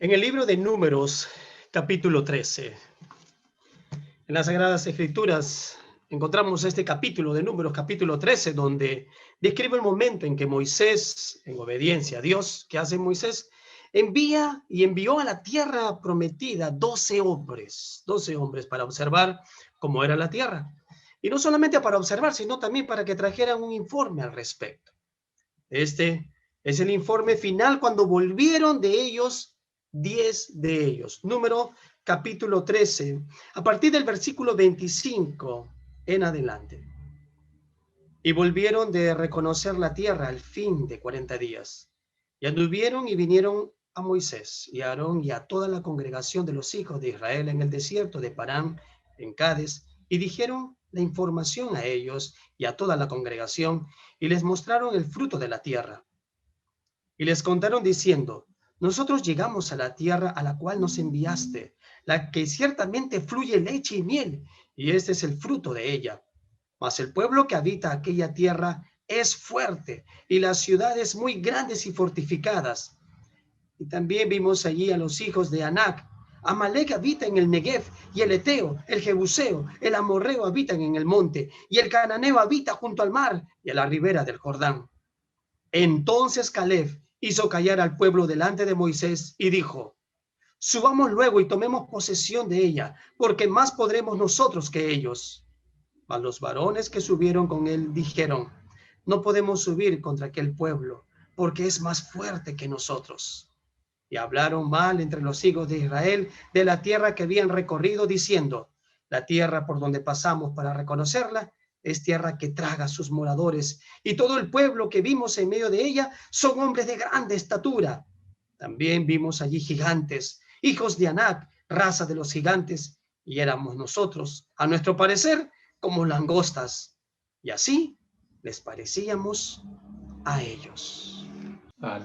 En el libro de Números, capítulo 13, en las Sagradas Escrituras, encontramos este capítulo de Números, capítulo 13, donde describe el momento en que Moisés, en obediencia a Dios, ¿qué hace Moisés? Envió a la tierra prometida 12 hombres para observar cómo era la tierra. Y no solamente para observar, sino también para que trajeran un informe al respecto. Este es el informe final cuando volvieron de ellos 10 de ellos. Número capítulo 13, a partir del versículo 25 en adelante. Y volvieron de reconocer la tierra al fin de 40 días. Y anduvieron y vinieron a Moisés y a Aarón y a toda la congregación de los hijos de Israel en el desierto de Parán, en Cades, y dijeron la información a ellos y a toda la congregación, y les mostraron el fruto de la tierra. Y les contaron diciendo: nosotros llegamos a la tierra a la cual nos enviaste, la que ciertamente fluye leche y miel, y este es el fruto de ella. Mas el pueblo que habita aquella tierra es fuerte, y las ciudades muy grandes y fortificadas. Y también vimos allí a los hijos de Anac. Amalek habita en el Negev, y el Eteo, el Jebuseo, el Amorreo habitan en el monte, y el Cananeo habita junto al mar y a la ribera del Jordán. Entonces Caleb hizo callar al pueblo delante de Moisés y dijo: subamos luego y tomemos posesión de ella, porque más podremos nosotros que ellos. Mas los varones que subieron con él dijeron: no podemos subir contra aquel pueblo, porque es más fuerte que nosotros. Y hablaron mal entre los hijos de Israel de la tierra que habían recorrido, diciendo: la tierra por donde pasamos para reconocerla es tierra que traga a sus moradores, y todo el pueblo que vimos en medio de ella son hombres de grande estatura. También vimos allí gigantes, hijos de Anac, raza de los gigantes, y éramos nosotros, a nuestro parecer, como langostas, y así les parecíamos a ellos.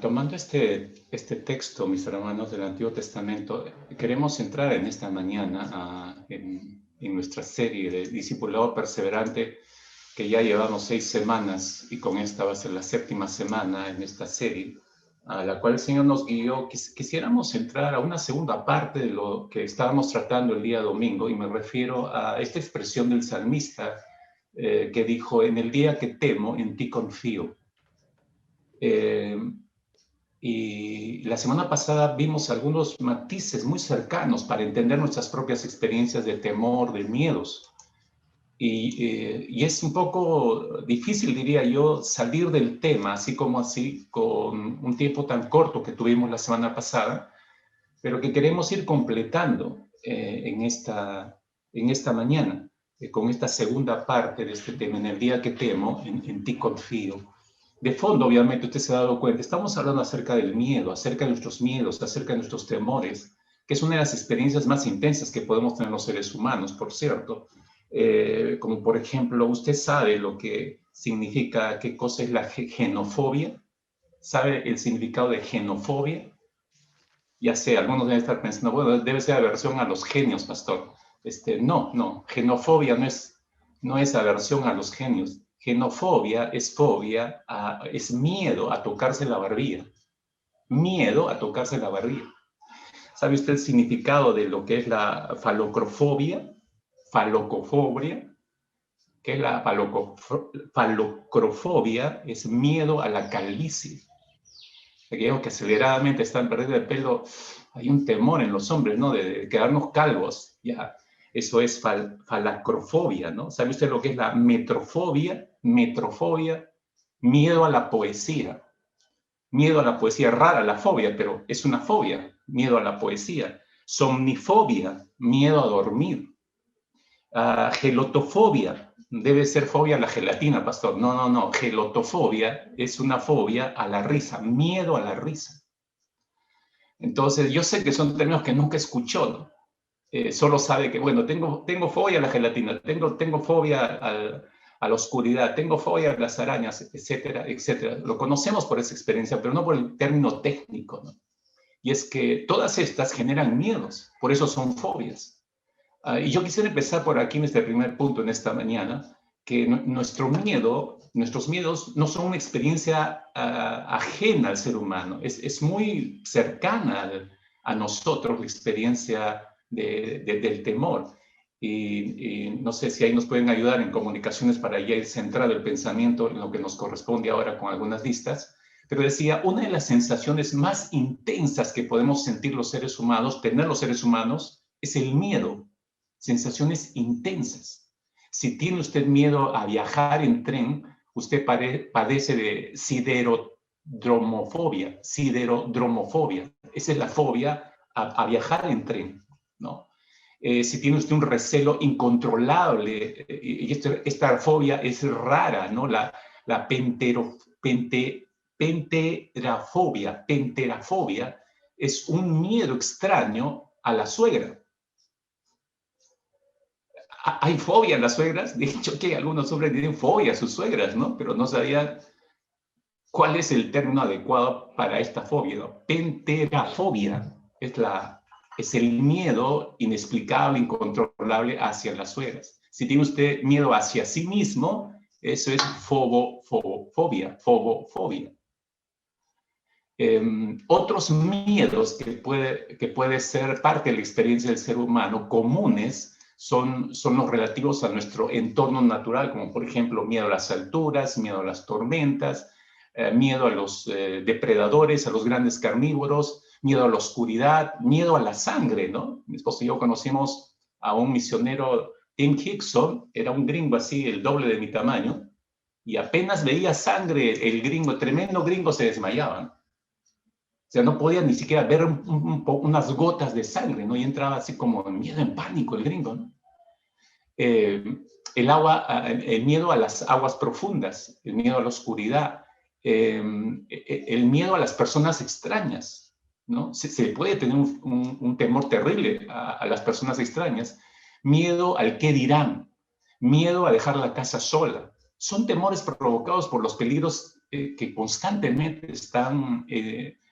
Tomando este texto, mis hermanos del Antiguo Testamento, queremos entrar en esta mañana en nuestra serie de Discipulado Perseverante, que ya llevamos 6 semanas, y con esta va a ser la 7ª semana en esta serie, a la cual el Señor nos guió. Quisiéramos entrar a una segunda parte de lo que estábamos tratando el día domingo, y me refiero a esta expresión del salmista que dijo: en el día que temo, en ti confío. Y la semana pasada vimos algunos matices muy cercanos para entender nuestras propias experiencias de temor, de miedos. Y es un poco difícil, diría yo, salir del tema, así con un tiempo tan corto que tuvimos la semana pasada, pero que queremos ir completando en esta mañana, con esta segunda parte de este tema: en el día que temo, en ti confío. De fondo, obviamente, usted se ha dado cuenta, estamos hablando acerca del miedo, acerca de nuestros miedos, acerca de nuestros temores, que es una de las experiencias más intensas que podemos tener los seres humanos, por cierto. Como por ejemplo, usted sabe lo que significa, qué cosa es la genofobia. ¿Sabe el significado de genofobia? Ya sé, algunos deben estar pensando: bueno, debe ser aversión a los genios, pastor. No, genofobia no es aversión a los genios. Genofobia es es miedo a tocarse la barbilla. Miedo a tocarse la barbilla. ¿Sabe usted el significado de lo que es la falocrofobia? Falocofobia. ¿Qué es la falocrofobia? Es miedo a la calvicie. Aquellos que aceleradamente están perdiendo el pelo, hay un temor en los hombres, ¿no? De quedarnos calvos, ya. Eso es falacrofobia, ¿no? ¿Sabe usted lo que es la metrofobia? Metrofobia, miedo a la poesía. Miedo a la poesía, rara la fobia, pero es una fobia, miedo a la poesía. Somnifobia, miedo a dormir. Gelotofobia, debe ser fobia a la gelatina, pastor. No, gelotofobia es una fobia a la risa, miedo a la risa. Entonces, yo sé que son términos que nunca escuchó, ¿no? Solo sabe que, bueno, tengo fobia a la gelatina, tengo fobia a la oscuridad, tengo fobia a las arañas, etcétera, etcétera. Lo conocemos por esa experiencia, pero no por el término técnico, ¿no? Y es que todas estas generan miedos, por eso son fobias. Y yo quisiera empezar por aquí en este primer punto en esta mañana, que nuestros miedos no son una experiencia ajena al ser humano, es muy cercana a nosotros la experiencia del temor. Y no sé si ahí nos pueden ayudar en comunicaciones para ya ir centrado el pensamiento en lo que nos corresponde ahora con algunas listas. Pero decía, una de las sensaciones más intensas que podemos sentir los seres humanos, tener los seres humanos, es el miedo. Sensaciones intensas. Si tiene usted miedo a viajar en tren, usted padece de siderodromofobia. Siderodromofobia. Esa es la fobia a viajar en tren, ¿no? Si tiene usted un recelo incontrolable, y esta fobia es rara, ¿no? La penterafobia es un miedo extraño a la suegra. Hay fobia en las suegras, de hecho que algunos hombres tienen fobia a sus suegras, ¿no? Pero no sabía cuál es el término adecuado para esta fobia, ¿no? Penterafobia es el miedo inexplicable, incontrolable hacia las suegras. Si tiene usted miedo hacia sí mismo, eso es fobofobia. Otros miedos que puede ser parte de la experiencia del ser humano, comunes, son los relativos a nuestro entorno natural, como por ejemplo miedo a las alturas, miedo a las tormentas, miedo a los depredadores, a los grandes carnívoros, miedo a la oscuridad, miedo a la sangre, ¿no? Mi esposo y yo conocimos a un misionero, Tim Hickson, era un gringo así, el doble de mi tamaño, y apenas veía sangre, el gringo, tremendo gringo, se desmayaba, ¿no? O sea, no podía ni siquiera ver unas gotas de sangre, ¿no? Y entraba así como en miedo, en pánico el gringo, ¿no? El miedo a las aguas profundas, el miedo a la oscuridad, el miedo a las personas extrañas, ¿no? Se puede tener un temor terrible a las personas extrañas, miedo al qué dirán, miedo a dejar la casa sola. Son temores provocados por los peligros que constantemente están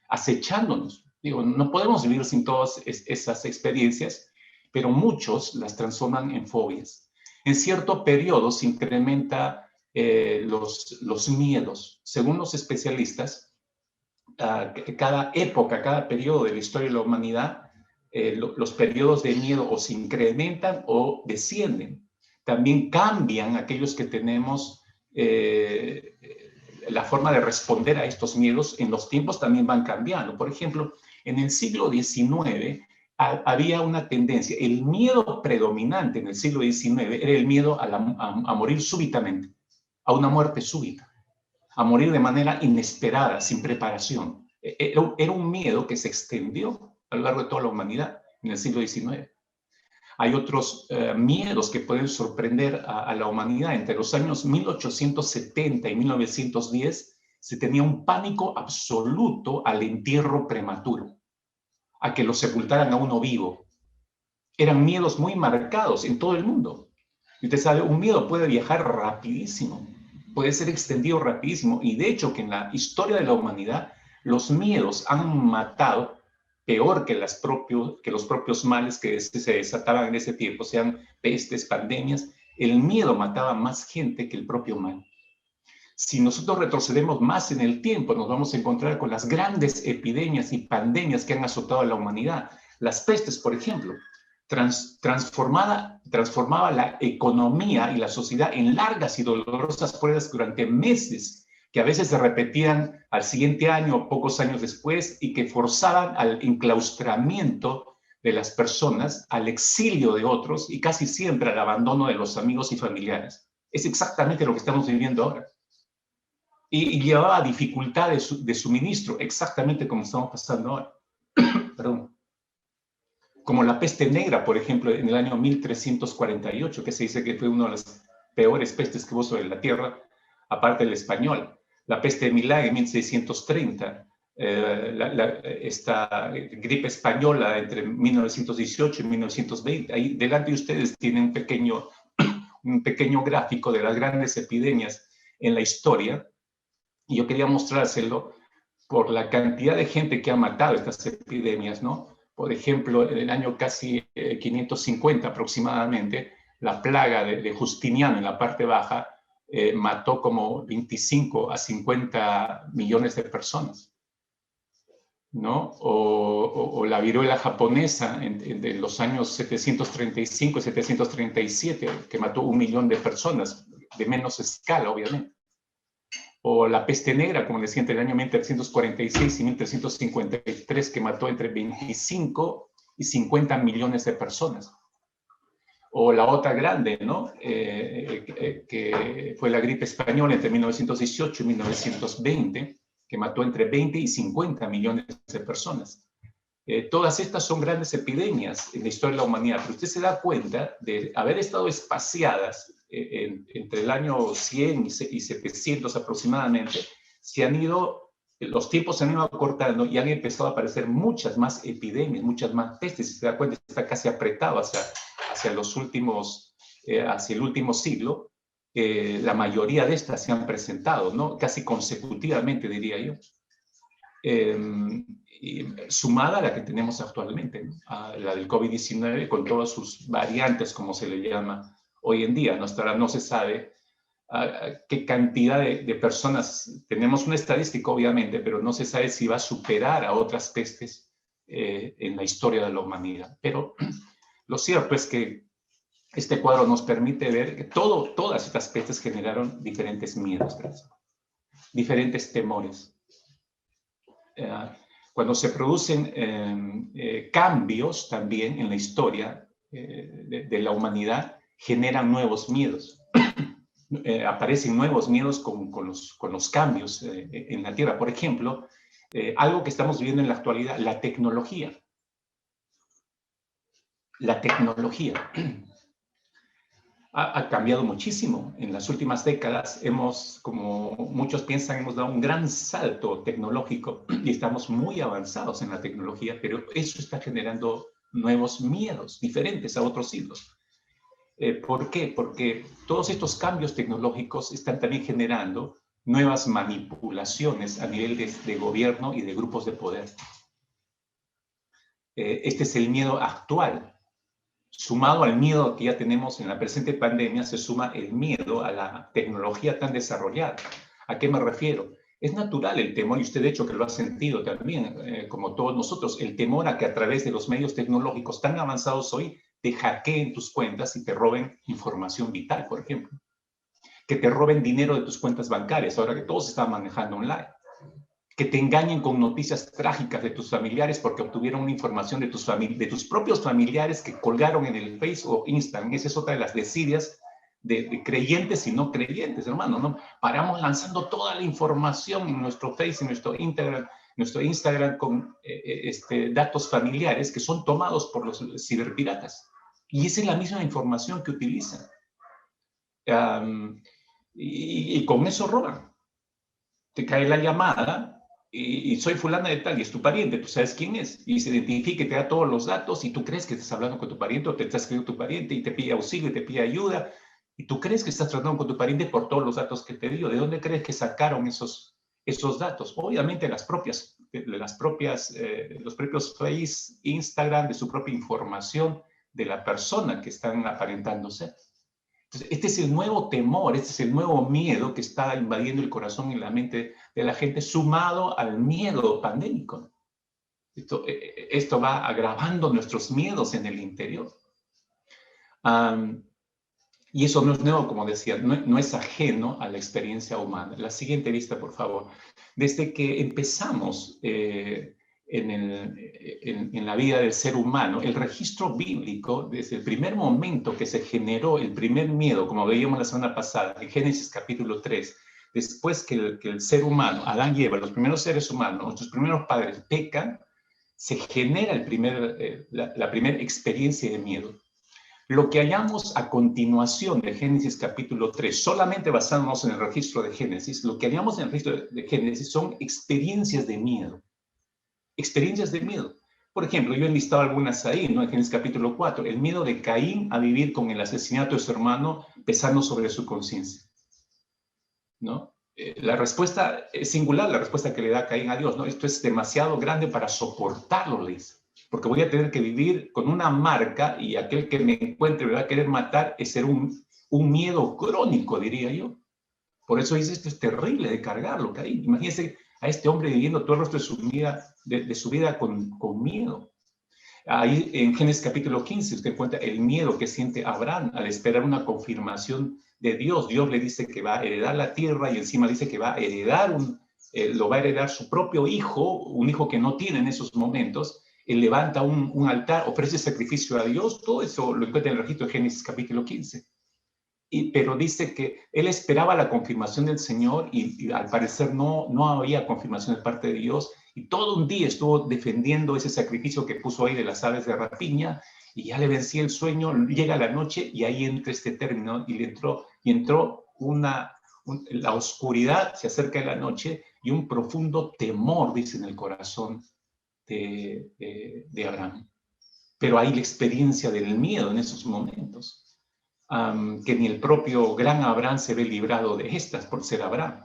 acechándonos. Digo, no podemos vivir sin todas esas experiencias, pero muchos las transforman en fobias. En cierto periodo se incrementa los miedos. Según los especialistas, cada época, cada periodo de la historia de la humanidad, los periodos de miedo o se incrementan o descienden. También cambian aquellos que tenemos la forma de responder a estos miedos. En los tiempos también van cambiando. Por ejemplo, en el siglo XIX había una tendencia, el miedo predominante en el siglo XIX era el miedo a morir súbitamente, a una muerte súbita, a morir de manera inesperada, sin preparación. Era un miedo que se extendió a lo largo de toda la humanidad en el siglo XIX. Hay otros miedos que pueden sorprender a la humanidad. Entre los años 1870 y 1910 se tenía un pánico absoluto al entierro prematuro, a que lo sepultaran a uno vivo. Eran miedos muy marcados en todo el mundo. Y usted sabe, un miedo puede viajar rapidísimo, puede ser extendido rapidísimo. Y de hecho que en la historia de la humanidad, los miedos han matado peor que los propios males que se desataban en ese tiempo, sean pestes, pandemias. El miedo mataba más gente que el propio mal. Si nosotros retrocedemos más en el tiempo, nos vamos a encontrar con las grandes epidemias y pandemias que han azotado a la humanidad. Las pestes, por ejemplo, transformaba la economía y la sociedad en largas y dolorosas pruebas durante meses, que a veces se repetían al siguiente año o pocos años después y que forzaban al enclaustramiento de las personas, al exilio de otros y casi siempre al abandono de los amigos y familiares. Es exactamente lo que estamos viviendo ahora. Y llevaba dificultad de suministro, exactamente como estamos pasando ahora. Perdón. Como la peste negra, por ejemplo, en el año 1348, que se dice que fue una de las peores pestes que hubo sobre la tierra, aparte del español. La peste de Milán en 1630, esta gripe española entre 1918 y 1920. Ahí delante de ustedes tienen un pequeño gráfico de las grandes epidemias en la historia. Y yo quería mostrárselo por la cantidad de gente que ha matado estas epidemias, ¿no? Por ejemplo, en el año casi 550 aproximadamente, la plaga de Justiniano en la parte baja mató como 25 a 50 millones de personas. ¿no? O la viruela japonesa de los años 735 y 737, que mató 1 millón de personas, de menos escala, obviamente. O la peste negra, como decía, entre el año 1346 y 1353, que mató entre 25 y 50 millones de personas. O la otra grande, ¿no? Que fue la gripe española entre 1918 y 1920, que mató entre 20 y 50 millones de personas. Todas estas son grandes epidemias en la historia de la humanidad, pero usted se da cuenta de haber estado espaciadas entre el año 100 y 700 aproximadamente, los tiempos se han ido acortando y han empezado a aparecer muchas más epidemias, muchas más pestes. Si se da cuenta, está casi apretado hacia el último siglo. La mayoría de estas se han presentado, ¿no? Casi consecutivamente, diría yo. Sumada a la que tenemos actualmente, ¿no? A la del COVID-19, con todas sus variantes, como se le llama hoy en día. Hasta ahora no se sabe qué cantidad de personas, tenemos una estadística obviamente, pero no se sabe si va a superar a otras pestes en la historia de la humanidad. Pero lo cierto es que este cuadro nos permite ver que todas estas pestes generaron diferentes miedos, diferentes temores. Cuando se producen cambios también en la historia de la humanidad, generan nuevos miedos. Aparecen nuevos miedos con los cambios en la Tierra. Por ejemplo, algo que estamos viviendo en la actualidad, la tecnología. La tecnología ha cambiado muchísimo. En las últimas décadas como muchos piensan, hemos dado un gran salto tecnológico y estamos muy avanzados en la tecnología, pero eso está generando nuevos miedos diferentes a otros siglos. ¿Por qué? Porque todos estos cambios tecnológicos están también generando nuevas manipulaciones a nivel de gobierno y de grupos de poder. Este es el miedo actual. Sumado al miedo que ya tenemos en la presente pandemia, se suma el miedo a la tecnología tan desarrollada. ¿A qué me refiero? Es natural el temor, y usted de hecho que lo ha sentido también, como todos nosotros, el temor a que a través de los medios tecnológicos tan avanzados hoy, te hackeen tus cuentas y te roben información vital, por ejemplo. Que te roben dinero de tus cuentas bancarias, ahora que todo se está manejando online. Que te engañen con noticias trágicas de tus familiares porque obtuvieron una información de tus propios familiares que colgaron en el Facebook o Instagram. Esa es otra de las desidias de creyentes y no creyentes, hermano, ¿no? Paramos lanzando toda la información en nuestro Facebook, en nuestro Instagram con datos familiares que son tomados por los ciberpiratas. Y esa es la misma información que utilizan. Y con eso roban. Te cae la llamada y soy fulana de tal y es tu pariente, tú sabes quién es, y se identifica y te da todos los datos y tú crees que estás hablando con tu pariente o te estás escribiendo tu pariente y te pide auxilio y te pide ayuda y tú crees que estás tratando con tu pariente por todos los datos que te dio. ¿De dónde crees que sacaron esos datos? Obviamente los propios Face, Instagram, de su propia información de la persona que están aparentando ser. Entonces, este es el nuevo temor, este es el nuevo miedo que está invadiendo el corazón y la mente de la gente, sumado al miedo pandémico. Esto va agravando nuestros miedos en el interior. Y eso no es nuevo, como decía, no es ajeno a la experiencia humana. La siguiente lista, por favor. Desde que empezamos en la vida del ser humano, el registro bíblico, desde el primer momento que se generó el primer miedo, como veíamos la semana pasada, en Génesis capítulo 3, después que el ser humano, Adán y Eva, los primeros seres humanos, nuestros primeros padres pecan, se genera la primera experiencia de miedo. Lo que hallamos a continuación de Génesis capítulo 3, solamente basándonos en el registro de Génesis, lo que hallamos en el registro de Génesis son experiencias de miedo. Experiencias de miedo. Por ejemplo, yo he listado algunas ahí, ¿no? En Génesis capítulo 4, el miedo de Caín a vivir con el asesinato de su hermano pesando sobre su conciencia, ¿no? La respuesta es singular, la respuesta que le da Caín a Dios, ¿no? Esto es demasiado grande para soportarlo, le dice, porque voy a tener que vivir con una marca y aquel que me encuentre me va a querer matar, es ser un miedo crónico, diría yo. Por eso dice, esto es terrible de cargarlo, Caín. Imagínense, a este hombre viviendo todo el resto de su vida con miedo. Ahí en Génesis capítulo 15 usted encuentra el miedo que siente Abraham al esperar una confirmación de Dios. Dios le dice que va a heredar la tierra y encima dice que va a heredar lo va a heredar su propio hijo, un hijo que no tiene en esos momentos. Él levanta un altar, ofrece sacrificio a Dios. Todo eso lo encuentra en el registro de Génesis capítulo 15. Pero dice que él esperaba la confirmación del Señor y al parecer no había confirmación de parte de Dios. Y todo un día estuvo defendiendo ese sacrificio que puso ahí de las aves de rapiña y ya le vencía el sueño. Llega la noche y ahí entra este término y entró la oscuridad, se acerca de la noche y un profundo temor, dice, en el corazón de Abraham. Pero hay la experiencia del miedo en esos momentos. Que ni el propio gran Abraham se ve librado de estas por ser Abraham.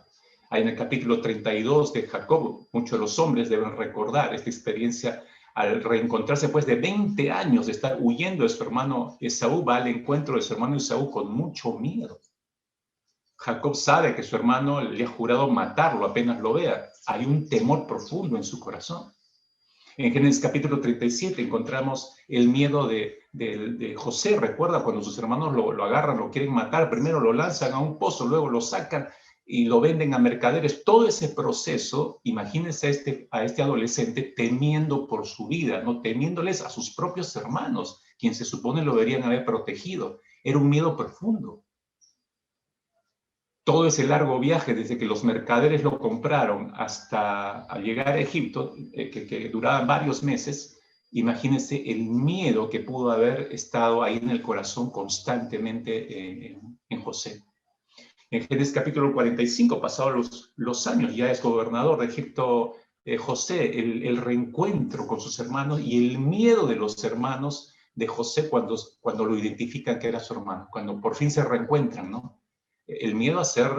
Ahí en el capítulo 32 de Jacob, muchos de los hombres deben recordar esta experiencia al reencontrarse después de 20 años de estar huyendo de su hermano Esaú. Va al encuentro de su hermano Esaú con mucho miedo. Jacob sabe que su hermano le ha jurado matarlo apenas lo vea. Hay un temor profundo en su corazón. En Génesis capítulo 37 encontramos el miedo de José. Recuerda cuando sus hermanos lo agarran, lo quieren matar, primero lo lanzan a un pozo, luego lo sacan y lo venden a mercaderes. Todo ese proceso, imagínense a este adolescente temiendo por su vida, ¿no? Temiéndoles a sus propios hermanos, quien se supone lo deberían haber protegido. Era un miedo profundo. Todo ese largo viaje, desde que los mercaderes lo compraron hasta llegar a Egipto, que duraba varios meses, imagínense el miedo que pudo haber estado ahí en el corazón constantemente en José. En Génesis capítulo 45, pasados los años, ya es gobernador de Egipto José, el reencuentro con sus hermanos y el miedo de los hermanos de José cuando lo identifican que era su hermano, cuando por fin se reencuentran, ¿no? El miedo a ser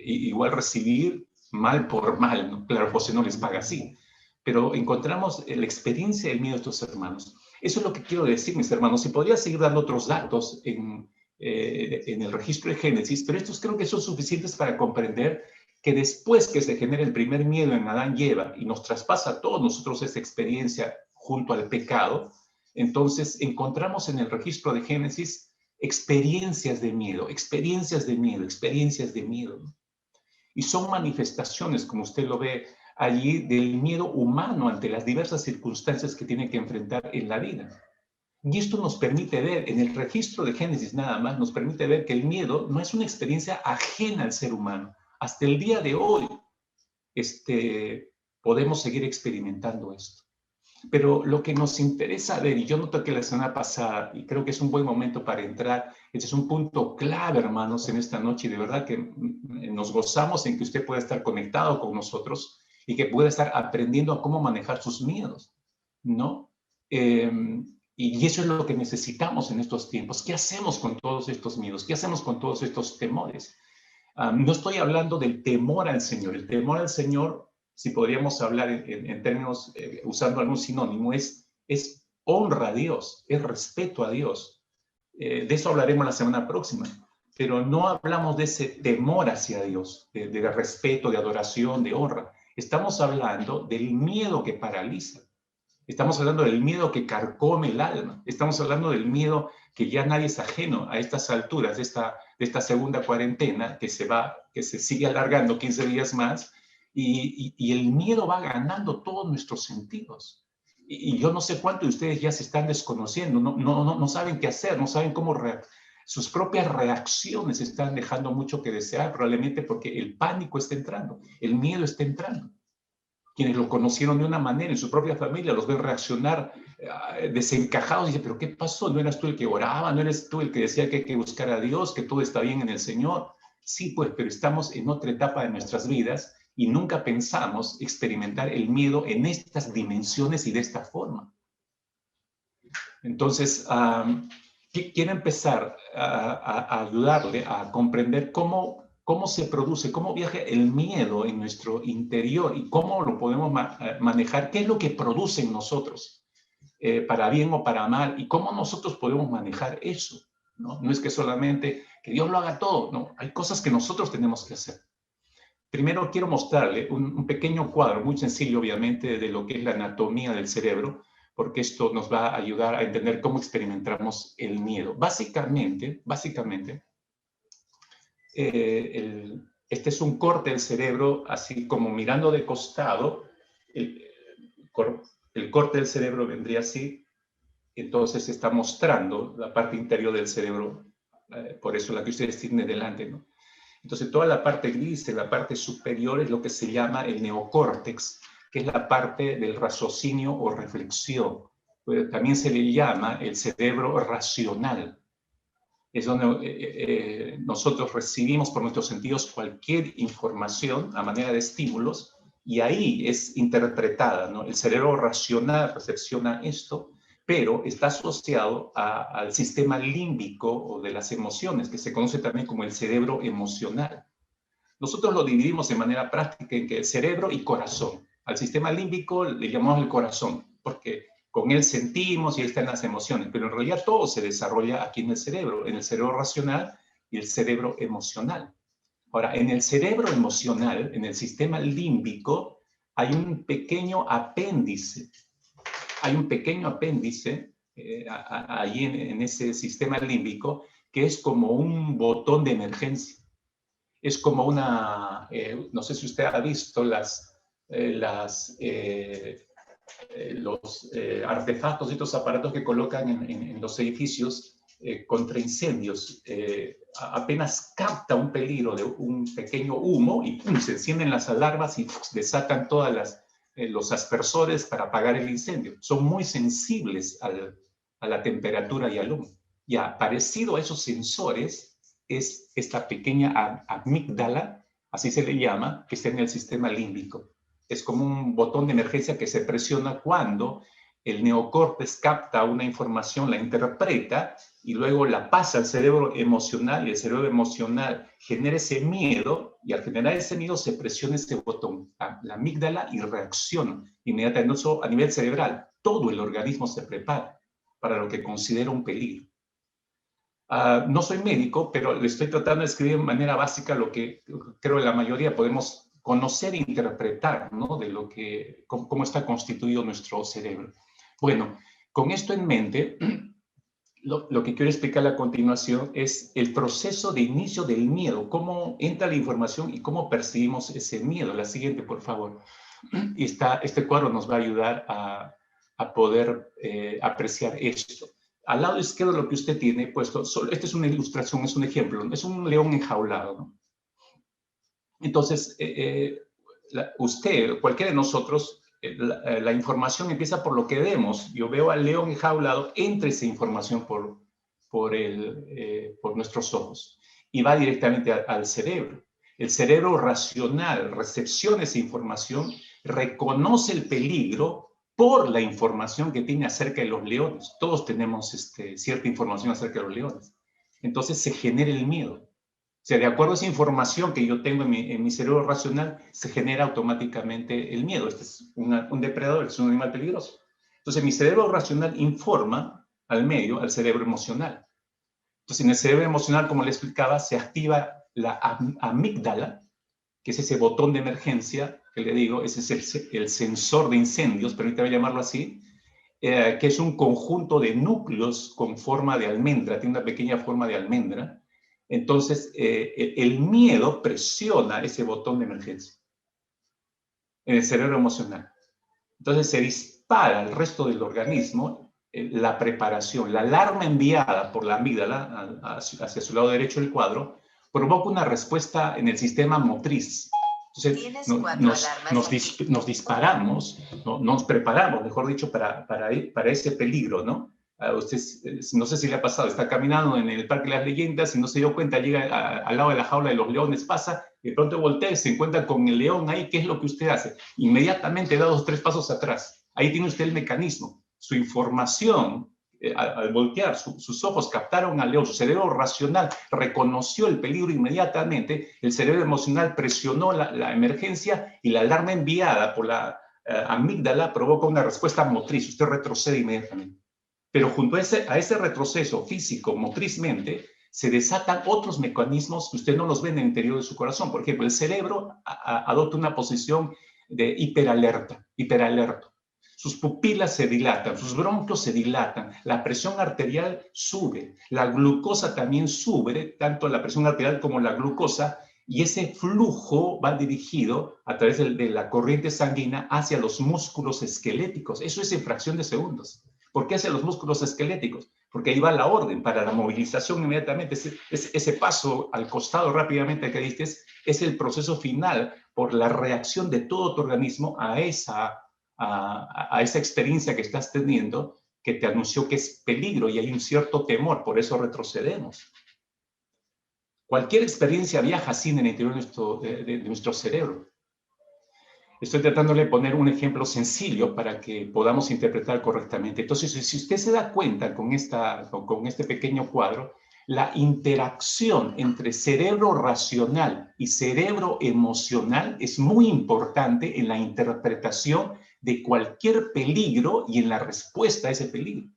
igual recibir mal por mal, ¿no? Claro, José no les paga así, pero encontramos la experiencia del miedo de estos hermanos. Eso es lo que quiero decir, mis hermanos. Si podría seguir dando otros datos en el registro de Génesis, pero estos creo que son suficientes para comprender que después que se genera el primer miedo en Adán y Eva y nos traspasa a todos nosotros esa experiencia junto al pecado, entonces encontramos en el registro de Génesis experiencias de miedo, experiencias de miedo, experiencias de miedo. Y son manifestaciones, como usted lo ve allí, del miedo humano ante las diversas circunstancias que tiene que enfrentar en la vida. Y esto nos permite ver, en el registro de Génesis nada más, nos permite ver que el miedo no es una experiencia ajena al ser humano. Hasta el día de hoy podemos seguir experimentando esto. Pero lo que nos interesa ver, y yo noto que la semana pasada, y creo que es un buen momento para entrar, este es un punto clave, hermanos, en esta noche, y de verdad que nos gozamos en que usted pueda estar conectado con nosotros y que pueda estar aprendiendo a cómo manejar sus miedos, ¿no? Y eso es lo que necesitamos en estos tiempos. ¿Qué hacemos con todos estos miedos? ¿Qué hacemos con todos estos temores? No estoy hablando del temor al Señor. El temor al Señor, si podríamos hablar en términos, usando algún sinónimo, es honra a Dios, es respeto a Dios. De eso hablaremos la semana próxima. Pero no hablamos de ese temor hacia Dios, de respeto, de adoración, de honra. Estamos hablando del miedo que paraliza. Estamos hablando del miedo que carcome el alma. Estamos hablando del miedo que ya nadie es ajeno a estas alturas de esta segunda cuarentena que se sigue alargando 15 días más y el miedo va ganando todos nuestros sentidos. Y yo no sé cuántos de ustedes ya se están desconociendo, no saben qué hacer, no saben cómo sus propias reacciones están dejando mucho que desear, probablemente porque el pánico está entrando, el miedo está entrando. Quienes lo conocieron de una manera en su propia familia los ven reaccionar desencajados y dicen, pero ¿qué pasó? ¿No eras tú el que oraba? ¿No eres tú el que decía que hay que buscar a Dios, que todo está bien en el Señor? Sí, pues, pero estamos en otra etapa de nuestras vidas y nunca pensamos experimentar el miedo en estas dimensiones y de esta forma. Entonces, quiero empezar a ayudarle a comprender cómo se produce, cómo viaja el miedo en nuestro interior y cómo lo podemos manejar, qué es lo que produce en nosotros, para bien o para mal, y cómo nosotros podemos manejar eso, ¿no? No es que solamente que Dios lo haga todo, no, hay cosas que nosotros tenemos que hacer. Primero quiero mostrarle un pequeño cuadro, muy sencillo obviamente, de lo que es la anatomía del cerebro, porque esto nos va a ayudar a entender cómo experimentamos el miedo. Básicamente, este es un corte del cerebro, así como mirando de costado. El corte del cerebro vendría así, entonces está mostrando la parte interior del cerebro, por eso la que ustedes tienen delante, ¿no? Entonces toda la parte gris en la parte superior es lo que se llama el neocórtex, que es la parte del raciocinio o reflexión. Pero también se le llama el cerebro racional. Es donde nosotros recibimos por nuestros sentidos cualquier información a manera de estímulos y ahí es interpretada, ¿no? El cerebro racional recepciona esto, pero está asociado al sistema límbico o de las emociones, que se conoce también como el cerebro emocional. Nosotros lo dividimos de manera práctica en que cerebro y corazón. Al sistema límbico le llamamos el corazón, porque con él sentimos y ahí están las emociones, pero en realidad todo se desarrolla aquí en el cerebro racional y el cerebro emocional. Ahora, en el cerebro emocional, en el sistema límbico, hay un pequeño apéndice. Ahí en ese sistema límbico que es como un botón de emergencia. Es como no sé si usted ha visto los artefactos y estos aparatos que colocan en los edificios contra incendios. Apenas capta un peligro de un pequeño humo y ¡pum!, se encienden las alarmas y desatan todas los aspersores para apagar el incendio. Son muy sensibles a la temperatura y al humo. Ya, parecido a esos sensores es esta pequeña amígdala, así se le llama, que está en el sistema límbico. Es como un botón de emergencia que se presiona cuando el neocórtex capta una información, la interpreta y luego la pasa al cerebro emocional y el cerebro emocional genera ese miedo y al generar ese miedo se presiona ese botón, la amígdala, y reacciona inmediatamente. Eso a nivel cerebral, todo el organismo se prepara para lo que considera un peligro. No soy médico, pero le estoy tratando de escribir de manera básica lo que creo que la mayoría podemos conocer e interpretar, ¿no? De cómo está constituido nuestro cerebro. Bueno, con esto en mente, lo que quiero explicar a continuación es el proceso de inicio del miedo, cómo entra la información y cómo percibimos ese miedo. La siguiente, por favor. Y este cuadro nos va a ayudar a poder apreciar esto. Al lado izquierdo lo que usted tiene puesto, esta es una ilustración, es un ejemplo, es un león enjaulado, ¿no? Entonces, usted, cualquiera de nosotros, la información empieza por lo que vemos. Yo veo al león enjaulado, entra esa información por nuestros ojos y va directamente al cerebro. El cerebro racional recepciona esa información, reconoce el peligro por la información que tiene acerca de los leones. Todos tenemos cierta información acerca de los leones. Entonces se genera el miedo. O sea, de acuerdo a esa información que yo tengo en mi cerebro racional, se genera automáticamente el miedo. Este es un depredador, es un animal peligroso. Entonces mi cerebro racional informa al medio, al cerebro emocional. Entonces en el cerebro emocional, como le explicaba, se activa la amígdala, que es ese botón de emergencia que le digo, ese es el sensor de incendios, permítame llamarlo así, que es un conjunto de núcleos con forma de almendra, tiene una pequeña forma de almendra. Entonces, el miedo presiona ese botón de emergencia en el cerebro emocional. Entonces, se dispara al resto del organismo la preparación, la alarma enviada por la amígdala hacia su lado derecho del cuadro, provoca una respuesta en el sistema motriz. Entonces, nos disparamos, nos preparamos, mejor dicho, para ese peligro, ¿no? Usted, no sé si le ha pasado, está caminando en el Parque de las Leyendas y no se dio cuenta, llega al lado de la jaula de los leones, pasa, y de pronto voltea y se encuentra con el león ahí. ¿Qué es lo que usted hace? Inmediatamente da 2 o 3 pasos atrás. Ahí tiene usted el mecanismo. Su información, al voltear, sus ojos captaron al león, su cerebro racional reconoció el peligro inmediatamente, el cerebro emocional presionó la emergencia y la alarma enviada por la amígdala provoca una respuesta motriz. Usted retrocede inmediatamente. Pero junto a ese retroceso físico, motrizmente, se desatan otros mecanismos que usted no los ve en el interior de su corazón. Por ejemplo, el cerebro adopta una posición de hiperalerta. Sus pupilas se dilatan, sus bronquios se dilatan, la presión arterial sube, la glucosa también sube, tanto la presión arterial como la glucosa, y ese flujo va dirigido a través de la corriente sanguínea hacia los músculos esqueléticos. Eso es en fracción de segundos. ¿Por qué hacia los músculos esqueléticos? Porque ahí va la orden para la movilización inmediatamente. Ese paso al costado rápidamente que diste es el proceso final por la reacción de todo tu organismo a esa experiencia que estás teniendo, que te anunció que es peligro y hay un cierto temor, por eso retrocedemos. Cualquier experiencia viaja así en el interior de nuestro cerebro. Estoy tratando de poner un ejemplo sencillo para que podamos interpretar correctamente. Entonces, si usted se da cuenta con este pequeño cuadro, la interacción entre cerebro racional y cerebro emocional es muy importante en la interpretación de cualquier peligro y en la respuesta a ese peligro.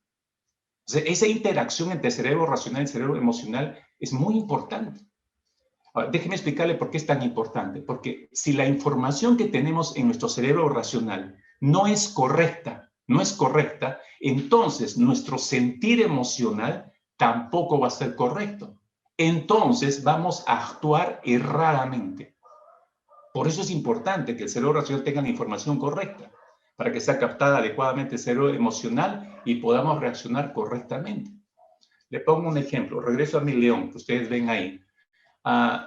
O sea, esa interacción entre cerebro racional y cerebro emocional es muy importante. Ahora, déjeme explicarle por qué es tan importante. Porque si la información que tenemos en nuestro cerebro racional no es correcta, entonces nuestro sentir emocional tampoco va a ser correcto. Entonces vamos a actuar erradamente. Por eso es importante que el cerebro racional tenga la información correcta, para que sea captada adecuadamente el cerebro emocional y podamos reaccionar correctamente. Le pongo un ejemplo. Regreso a mi león, que ustedes ven ahí.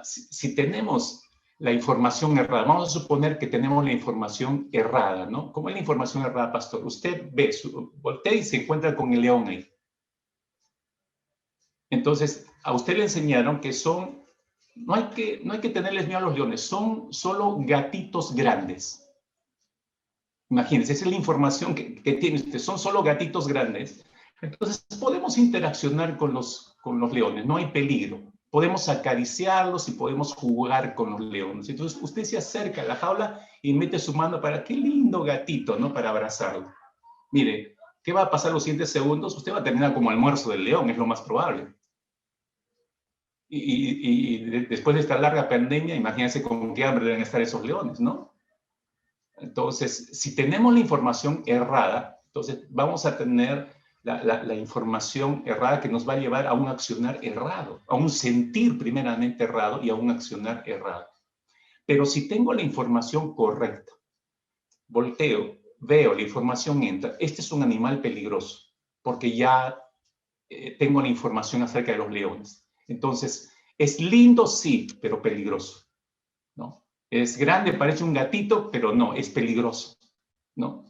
Si tenemos la información errada, vamos a suponer que tenemos la información errada, ¿no? ¿Cómo es la información errada, pastor? Usted ve, voltea y se encuentra con el león ahí. Entonces, a usted le enseñaron que no hay que tenerles miedo a los leones, son solo gatitos grandes. Imagínense, esa es la información que tiene usted, son solo gatitos grandes. Entonces, podemos interaccionar con los leones, no hay peligro. Podemos acariciarlos y podemos jugar con los leones. Entonces, usted se acerca a la jaula y mete su mano para, qué lindo gatito, ¿no? Para abrazarlo. Mire, ¿qué va a pasar los siguientes segundos? Usted va a terminar como almuerzo del león, es lo más probable. Y después de esta larga pandemia, imagínense con qué hambre deben estar esos leones, ¿no? Entonces, si tenemos la información errada, entonces vamos a tener la información errada que nos va a llevar a un accionar errado, a un sentir primeramente errado y a un accionar errado. Pero si tengo la información correcta, volteo, veo, la información entra, este es un animal peligroso, porque ya tengo la información acerca de los leones. Entonces, es lindo, sí, pero peligroso, ¿no? Es grande, parece un gatito, pero no, es peligroso, ¿no?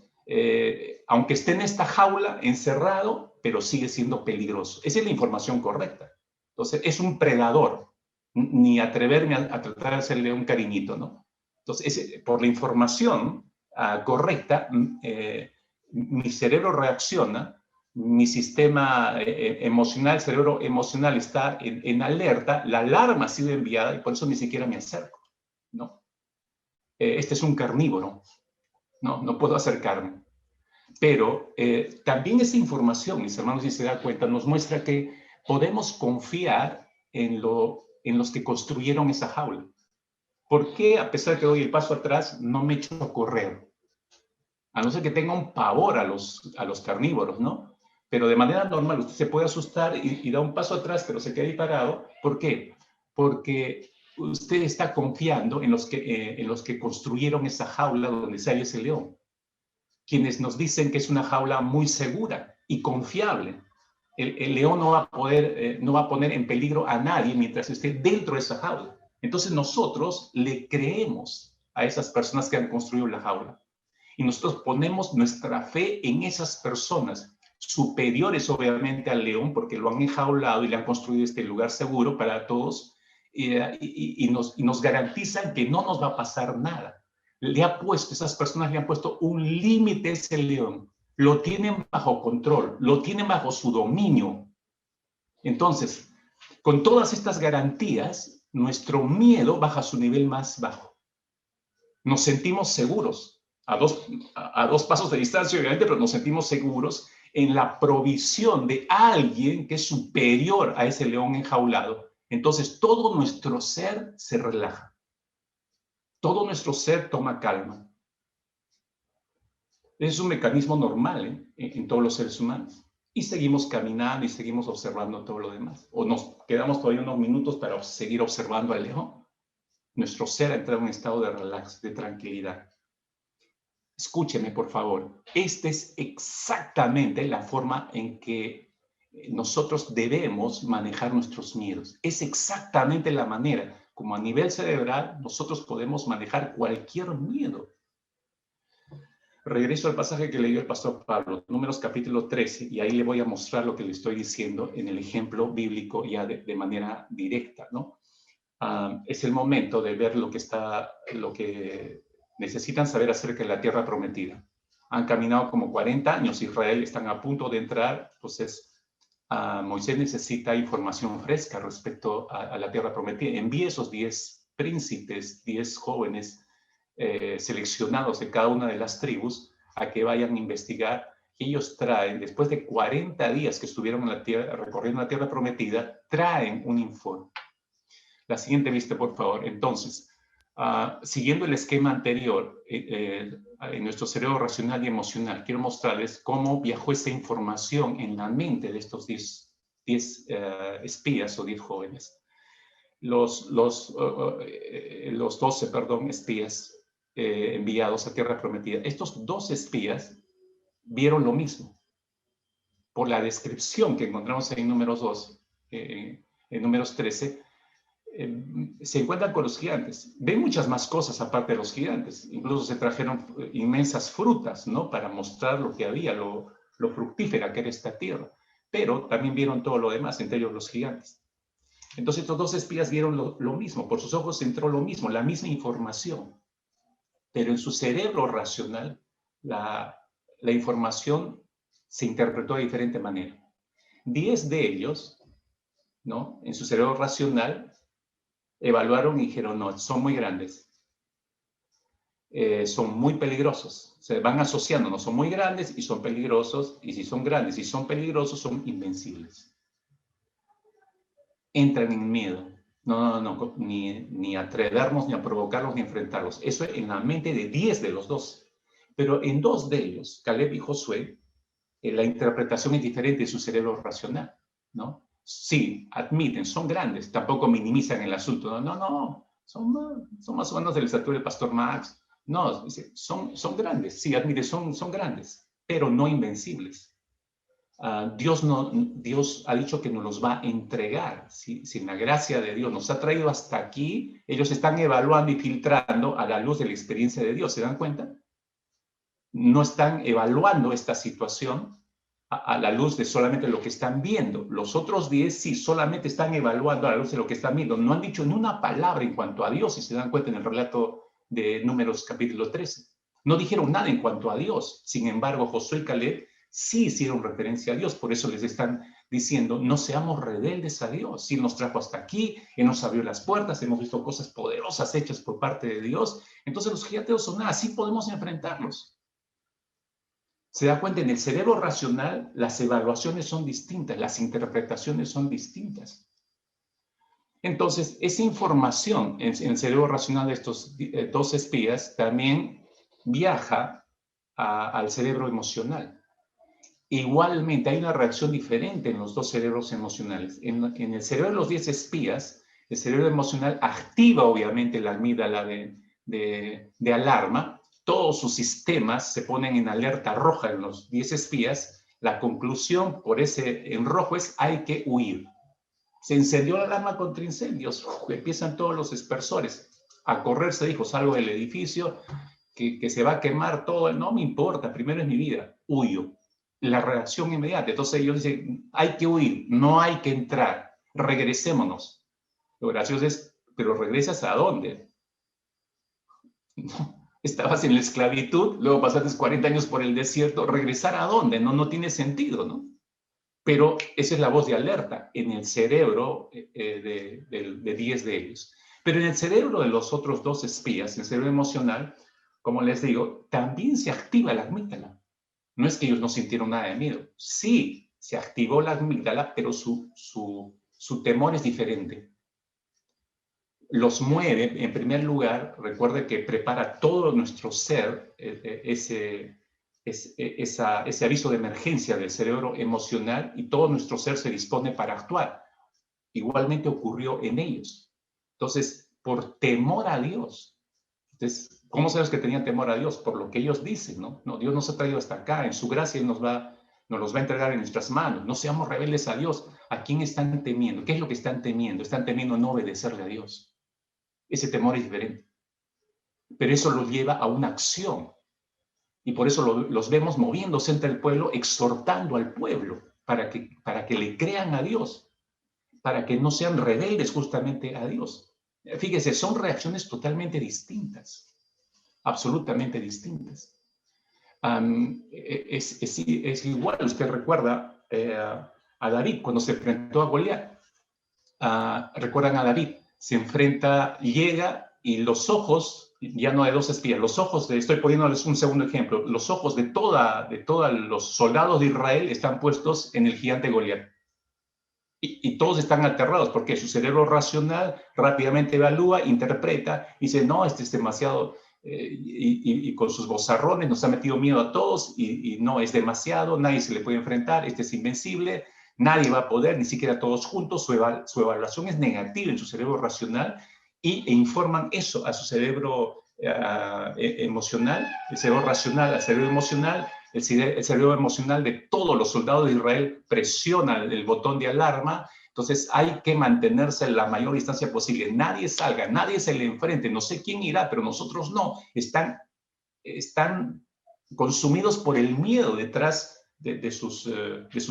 Aunque esté en esta jaula, encerrado, pero sigue siendo peligroso. Esa es la información correcta. Entonces, es un predador, ni atreverme a tratar de hacerle un cariñito, ¿no? Entonces, por la información correcta, mi cerebro reacciona, mi sistema emocional, el cerebro emocional está en alerta, la alarma ha sido enviada y por eso ni siquiera me acerco, ¿no? Este es un carnívoro, no puedo acercarme. Pero también esa información, mis hermanos, si se da cuenta, nos muestra que podemos confiar en los que construyeron esa jaula. ¿Por qué, a pesar de que doy el paso atrás, no me echo a correr? A no ser que tenga un pavor a los carnívoros, ¿no? Pero de manera normal usted se puede asustar y da un paso atrás, pero se queda ahí parado. ¿Por qué? Porque usted está confiando en los que construyeron esa jaula donde sale ese león, quienes nos dicen que es una jaula muy segura y confiable. El león no va a poner en peligro a nadie mientras esté dentro de esa jaula. Entonces nosotros le creemos a esas personas que han construido la jaula y nosotros ponemos nuestra fe en esas personas, superiores obviamente al león, porque lo han enjaulado y le han construido este lugar seguro para todos, y nos garantizan que no nos va a pasar nada. Esas personas le han puesto un límite a ese león, lo tienen bajo control, lo tienen bajo su dominio. Entonces, con todas estas garantías, nuestro miedo baja a su nivel más bajo. Nos sentimos seguros, a dos pasos de distancia, obviamente, pero nos sentimos seguros en la provisión de alguien que es superior a ese león enjaulado, entonces todo nuestro ser se relaja. Todo nuestro ser toma calma. Es un mecanismo normal en todos los seres humanos. Y seguimos caminando y seguimos observando todo lo demás. O nos quedamos todavía unos minutos para seguir observando al león. Nuestro ser ha entrado en un estado de relax, de tranquilidad. Escúcheme, por favor. Esta es exactamente la forma en que nosotros debemos manejar nuestros miedos. Es exactamente la manera como a nivel cerebral nosotros podemos manejar cualquier miedo. Regreso al pasaje que leyó el pastor Pablo, Números capítulo 13, y ahí le voy a mostrar lo que le estoy diciendo en el ejemplo bíblico ya de manera directa, ¿no? Es el momento de ver lo que necesitan saber acerca de la tierra prometida. Han caminado como 40 años Israel, están a punto de entrar, entonces Moisés necesita información fresca respecto a la tierra prometida. Envíe esos 10 príncipes, 10 jóvenes seleccionados de cada una de las tribus a que vayan a investigar. Ellos traen, después de 40 días que estuvieron en la tierra, recorriendo la tierra prometida, traen un informe. La siguiente vista, por favor. Entonces, siguiendo el esquema anterior, en nuestro cerebro racional y emocional, quiero mostrarles cómo viajó esa información en la mente de estos 10 espías o 10 jóvenes. Los 12, espías enviados a Tierra Prometida. Estos 2 espías vieron lo mismo. Por la descripción que encontramos en Números 2, en Números 13, se encuentran con los gigantes. Ven muchas más cosas aparte de los gigantes. Incluso se trajeron inmensas frutas, ¿no? Para mostrar lo que había, lo fructífera que era esta tierra. Pero también vieron todo lo demás, entre ellos los gigantes. Entonces estos 2 espías vieron lo mismo. Por sus ojos entró lo mismo, la misma información. Pero en su cerebro racional, la información se interpretó de diferente manera. 10 de ellos, ¿no? En su cerebro racional, evaluaron y dijeron, no, son muy grandes, son muy peligrosos, se van asociando, no son muy grandes y son peligrosos, y si son grandes y son peligrosos, son invencibles. Entran en miedo, no, ni atrevernos, ni a provocarlos, ni a enfrentarlos. Eso en la mente de 10 de los 12. Pero en 2 de ellos, Caleb y Josué, la interpretación es diferente de su cerebro racional, ¿no? Sí, admiten, son grandes, tampoco minimizan el asunto, no, son más o menos de la estatura del pastor Max. No, son grandes, sí, admiten, son grandes, pero no invencibles. Dios ha dicho que nos los va a entregar, ¿sí? Sin la gracia de Dios nos ha traído hasta aquí. Ellos están evaluando y filtrando a la luz de la experiencia de Dios, ¿se dan cuenta? No están evaluando esta situación a la luz de solamente lo que están viendo. Los otros 10 sí, solamente están evaluando a la luz de lo que están viendo. No han dicho ni una palabra en cuanto a Dios, si se dan cuenta en el relato de Números capítulo 13. No dijeron nada en cuanto a Dios. Sin embargo, Josué y Caleb sí hicieron referencia a Dios. Por eso les están diciendo, no seamos rebeldes a Dios. Sí, Él nos trajo hasta aquí, Él nos abrió las puertas, hemos visto cosas poderosas hechas por parte de Dios. Entonces los gigantes son nada, sí podemos enfrentarlos. Se da cuenta, en el cerebro racional las evaluaciones son distintas, las interpretaciones son distintas. Entonces, esa información en el cerebro racional de estos 2 espías también viaja al cerebro emocional. Igualmente, hay una reacción diferente en los 2 cerebros emocionales. En el cerebro de los 10 espías, el cerebro emocional activa obviamente la amígdala de alarma. Todos sus sistemas se ponen en alerta roja en los 10 espías. La conclusión por ese en rojo es hay que huir. Se encendió la alarma contra incendios. Empiezan todos los dispersores a correr. Se dijo, salgo del edificio, que se va a quemar todo. No me importa, primero es mi vida. Huyo. La reacción inmediata. Entonces ellos dicen, hay que huir, no hay que entrar. Regresémonos. Lo gracioso es, ¿pero regresas a dónde? No. Estabas en la esclavitud, luego pasaste 40 años por el desierto, ¿regresar a dónde? No tiene sentido, ¿no? Pero esa es la voz de alerta en el cerebro de 10 de ellos. Pero en el cerebro de los otros 2 espías, en el cerebro emocional, como les digo, también se activa la amígdala. No es que ellos no sintieron nada de miedo. Sí, se activó la amígdala, pero su temor es diferente. Los mueve, en primer lugar, recuerde que prepara todo nuestro ser, ese aviso de emergencia del cerebro emocional, y todo nuestro ser se dispone para actuar. Igualmente ocurrió en ellos. Entonces, por temor a Dios. Entonces, ¿cómo sabes que tenían temor a Dios? Por lo que ellos dicen, ¿no? No, Dios nos ha traído hasta acá, en su gracia nos los va a entregar en nuestras manos. No seamos rebeldes a Dios. ¿A quién están temiendo? ¿Qué es lo que están temiendo? Están temiendo no obedecerle a Dios. Ese temor es diferente. Pero eso los lleva a una acción. Y por eso los vemos moviéndose entre el pueblo, exhortando al pueblo para que le crean a Dios, para que no sean rebeldes justamente a Dios. Fíjese, son reacciones totalmente distintas, absolutamente distintas. Es igual, usted recuerda a David cuando se enfrentó a Goliat. Recuerdan a David, se enfrenta, llega y los ojos, ya no de dos espías, los ojos estoy poniéndoles un segundo ejemplo, los ojos de todos los soldados de Israel están puestos en el gigante Goliat. Y todos están aterrados porque su cerebro racional rápidamente evalúa, interpreta y dice, no, este es demasiado, y con sus vozarrones nos ha metido miedo a todos y no, es demasiado, nadie se le puede enfrentar, este es invencible, nadie va a poder, ni siquiera todos juntos, su evaluación es negativa en su cerebro racional e informan eso a su cerebro emocional, el cerebro racional al cerebro emocional. El cerebro emocional de todos los soldados de Israel presiona el botón de alarma. Entonces hay que mantenerse en la mayor distancia posible. Nadie salga, nadie se le enfrente. No sé quién irá, pero nosotros no. Están consumidos por el miedo detrás de sus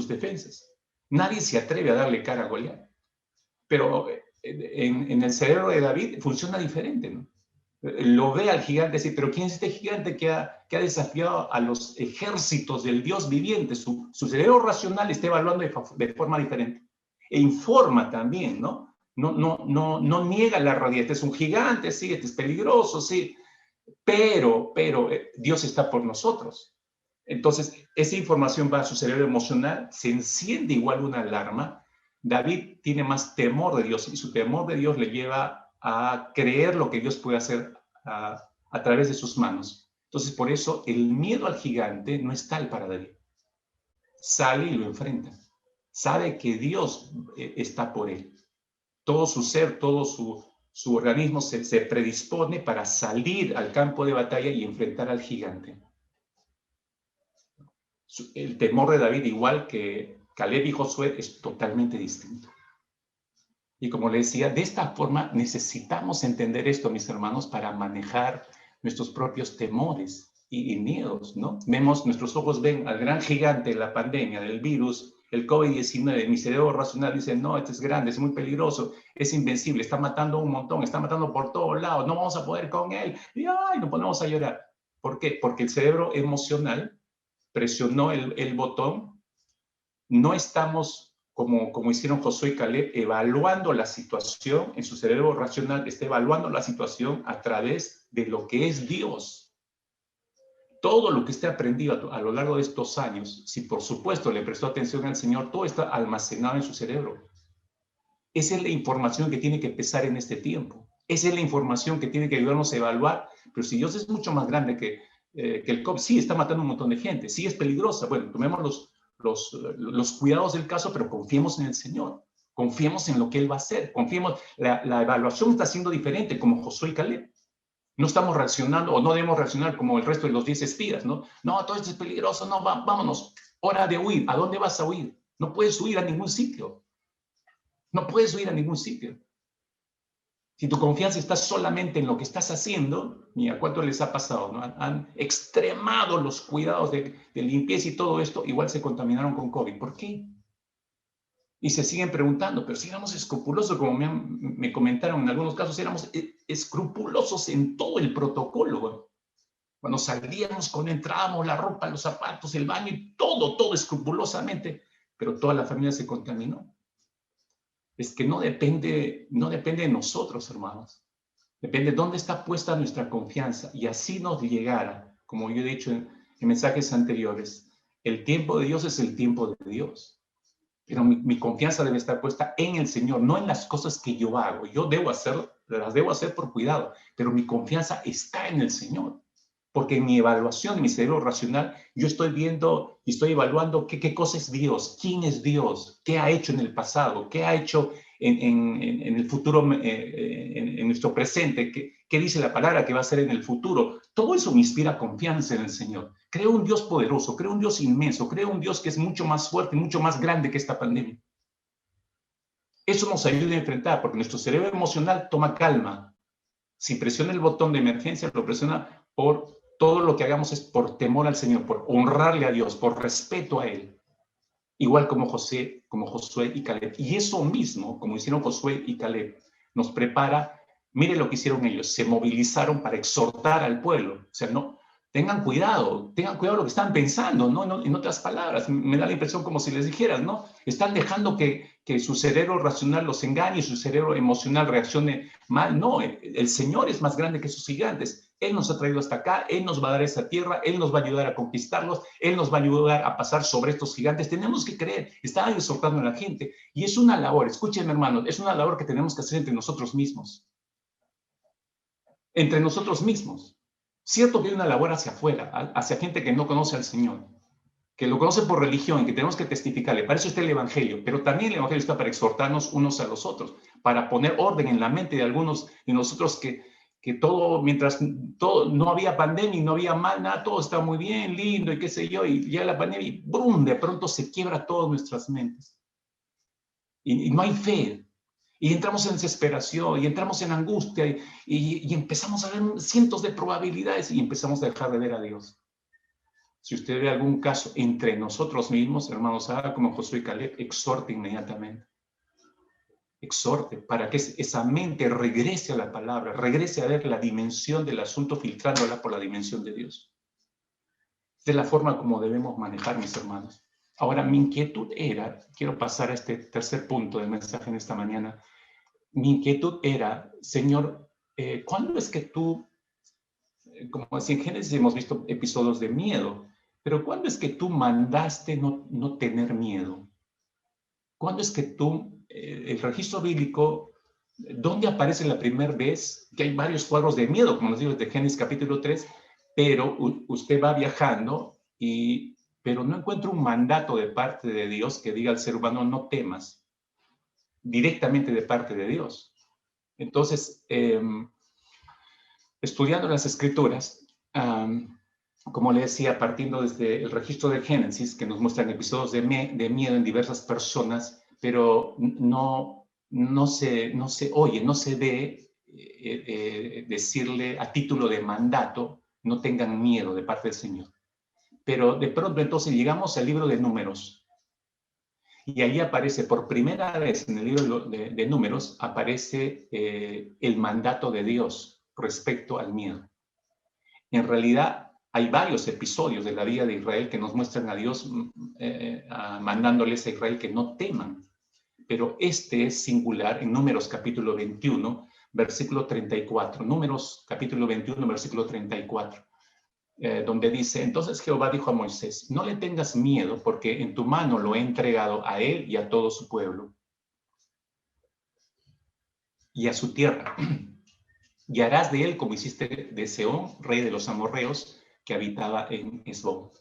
defensas. Nadie se atreve a darle cara a Goliat. Pero en el cerebro de David funciona diferente, ¿no? Lo ve al gigante y dice, pero ¿quién es este gigante que ha desafiado a los ejércitos del Dios viviente? Su cerebro racional está evaluando de forma diferente. E informa también, ¿no? No niega la realidad. Este es un gigante, sí, este es peligroso, sí, pero Dios está por nosotros. Entonces, esa información va a su cerebro emocional, se enciende igual una alarma. David tiene más temor de Dios y su temor de Dios le lleva a creer lo que Dios puede hacer a través de sus manos. Entonces, por eso el miedo al gigante no es tal para David. Sale y lo enfrenta. Sabe que Dios está por él. Todo su ser, todo su organismo se predispone para salir al campo de batalla y enfrentar al gigante. El temor de David, igual que Caleb y Josué, es totalmente distinto. Y como le decía, de esta forma necesitamos entender esto, mis hermanos, para manejar nuestros propios temores y miedos, ¿no? Nuestros ojos ven al gran gigante, la pandemia, del virus, el COVID-19. Mi cerebro racional dice, no, este es grande, es muy peligroso, es invencible, está matando un montón, está matando por todos lados, no vamos a poder con él. Y ay, nos ponemos a llorar. ¿Por qué? Porque el cerebro emocional presionó el botón. No estamos, como hicieron Josué y Caleb, evaluando la situación en su cerebro racional, está evaluando la situación a través de lo que es Dios. Todo lo que usted aprendido a lo largo de estos años, si por supuesto le prestó atención al Señor, todo está almacenado en su cerebro. Esa es la información que tiene que pesar en este tiempo. Esa es la información que tiene que ayudarnos a evaluar. Pero si Dios es mucho más grande que el COVID, sí está matando un montón de gente, sí es peligrosa. Bueno, tomemos los cuidados del caso, pero confiemos en el Señor. Confiemos en lo que Él va a hacer. Confiemos, la evaluación está siendo diferente, como Josué y Caleb. No estamos reaccionando o no debemos reaccionar como el resto de los 10 espías, ¿no? No, todo esto es peligroso, no, vámonos. Hora de huir. ¿A dónde vas a huir? No puedes huir a ningún sitio. No puedes huir a ningún sitio. Si tu confianza está solamente en lo que estás haciendo, mira, ¿cuánto les ha pasado? ¿No? Han extremado los cuidados de limpieza y todo esto, igual se contaminaron con COVID. ¿Por qué? Y se siguen preguntando, pero si éramos escrupulosos, como me comentaron en algunos casos, éramos escrupulosos en todo el protocolo. Cuando salíamos, cuando entrábamos, la ropa, los zapatos, el baño y todo escrupulosamente, pero toda la familia se contaminó. Es que no depende de nosotros, hermanos. Depende de dónde está puesta nuestra confianza. Y así nos llegara, como yo he dicho en mensajes anteriores, El tiempo de Dios es el tiempo de Dios. Pero mi confianza debe estar puesta en el Señor, no en las cosas que yo hago. Yo las debo hacer por cuidado, pero mi confianza está en el Señor. Porque en mi evaluación, en mi cerebro racional, yo estoy viendo y estoy evaluando qué cosa es Dios, quién es Dios, qué ha hecho en el pasado, qué ha hecho en el futuro, en nuestro presente, qué dice la palabra que va a hacer en el futuro. Todo eso me inspira confianza en el Señor. Creo un Dios poderoso, creo un Dios inmenso, creo un Dios que es mucho más fuerte, mucho más grande que esta pandemia. Eso nos ayuda a enfrentar, porque nuestro cerebro emocional toma calma. Si presiona el botón de emergencia, lo presiona por todo lo que hagamos es por temor al Señor, por honrarle a Dios, por respeto a Él. Igual como Josué y Caleb. Y eso mismo, como hicieron Josué y Caleb, nos prepara. Mire lo que hicieron ellos. Se movilizaron para exhortar al pueblo. O sea, no, tengan cuidado lo que están pensando, ¿no? En otras palabras, me da la impresión como si les dijeran, ¿no? Están dejando que su cerebro racional los engañe, su cerebro emocional reaccione mal. No, el Señor es más grande que sus gigantes. Él nos ha traído hasta acá, Él nos va a dar esa tierra, Él nos va a ayudar a conquistarlos, Él nos va a ayudar a pasar sobre estos gigantes. Tenemos que creer, estaban exhortando a la gente. Y es una labor, escúchenme hermanos, es una labor que tenemos que hacer entre nosotros mismos. Entre nosotros mismos. Cierto que hay una labor hacia afuera, hacia gente que no conoce al Señor, que lo conoce por religión, que tenemos que testificarle. Para eso está el Evangelio, pero también el Evangelio está para exhortarnos unos a los otros, para poner orden en la mente de algunos de nosotros que todo, mientras todo, no había pandemia, no había mal, nada, todo estaba muy bien, lindo y qué sé yo, y llega la pandemia y ¡brum! De pronto se quiebra todas nuestras mentes. Y no hay fe. Y entramos en desesperación, y entramos en angustia, y empezamos a ver cientos de probabilidades y empezamos a dejar de ver a Dios. Si usted ve algún caso entre nosotros mismos, hermanos, haga como Josué y Caleb, exhorte inmediatamente. Exhorte para que esa mente regrese a la palabra, regrese a ver la dimensión del asunto, filtrándola por la dimensión de Dios. De la forma como debemos manejar, mis hermanos. Ahora, mi inquietud era, quiero pasar a este tercer punto del mensaje en esta mañana. Mi inquietud era, Señor, ¿cuándo es que tú, como así en Génesis hemos visto episodios de miedo, pero ¿cuándo es que tú mandaste no tener miedo? ¿Cuándo es que tú, el registro bíblico, dónde aparece la primera vez que hay varios cuadros de miedo, como nos digo, de Génesis capítulo 3, pero usted va viajando pero no encuentra un mandato de parte de Dios que diga al ser humano no temas, directamente de parte de Dios? Entonces, estudiando las Escrituras, como le decía, partiendo desde el registro de Génesis, que nos muestran episodios de miedo en diversas personas, pero no se oye, no se ve decirle a título de mandato, no tengan miedo de parte del Señor. Pero de pronto entonces llegamos al libro de Números, y allí aparece por primera vez en el libro de Números, aparece el mandato de Dios respecto al miedo. En realidad, hay varios episodios de la vida de Israel que nos muestran a Dios mandándoles a Israel que no teman. Pero este es singular en Números capítulo 21, versículo 34. Números capítulo 21, versículo 34. Donde dice, entonces Jehová dijo a Moisés, no le tengas miedo porque en tu mano lo he entregado a él y a todo su pueblo y a su tierra. Y harás de él como hiciste de Sehón, rey de los amorreos, que habitaba en Hesbón.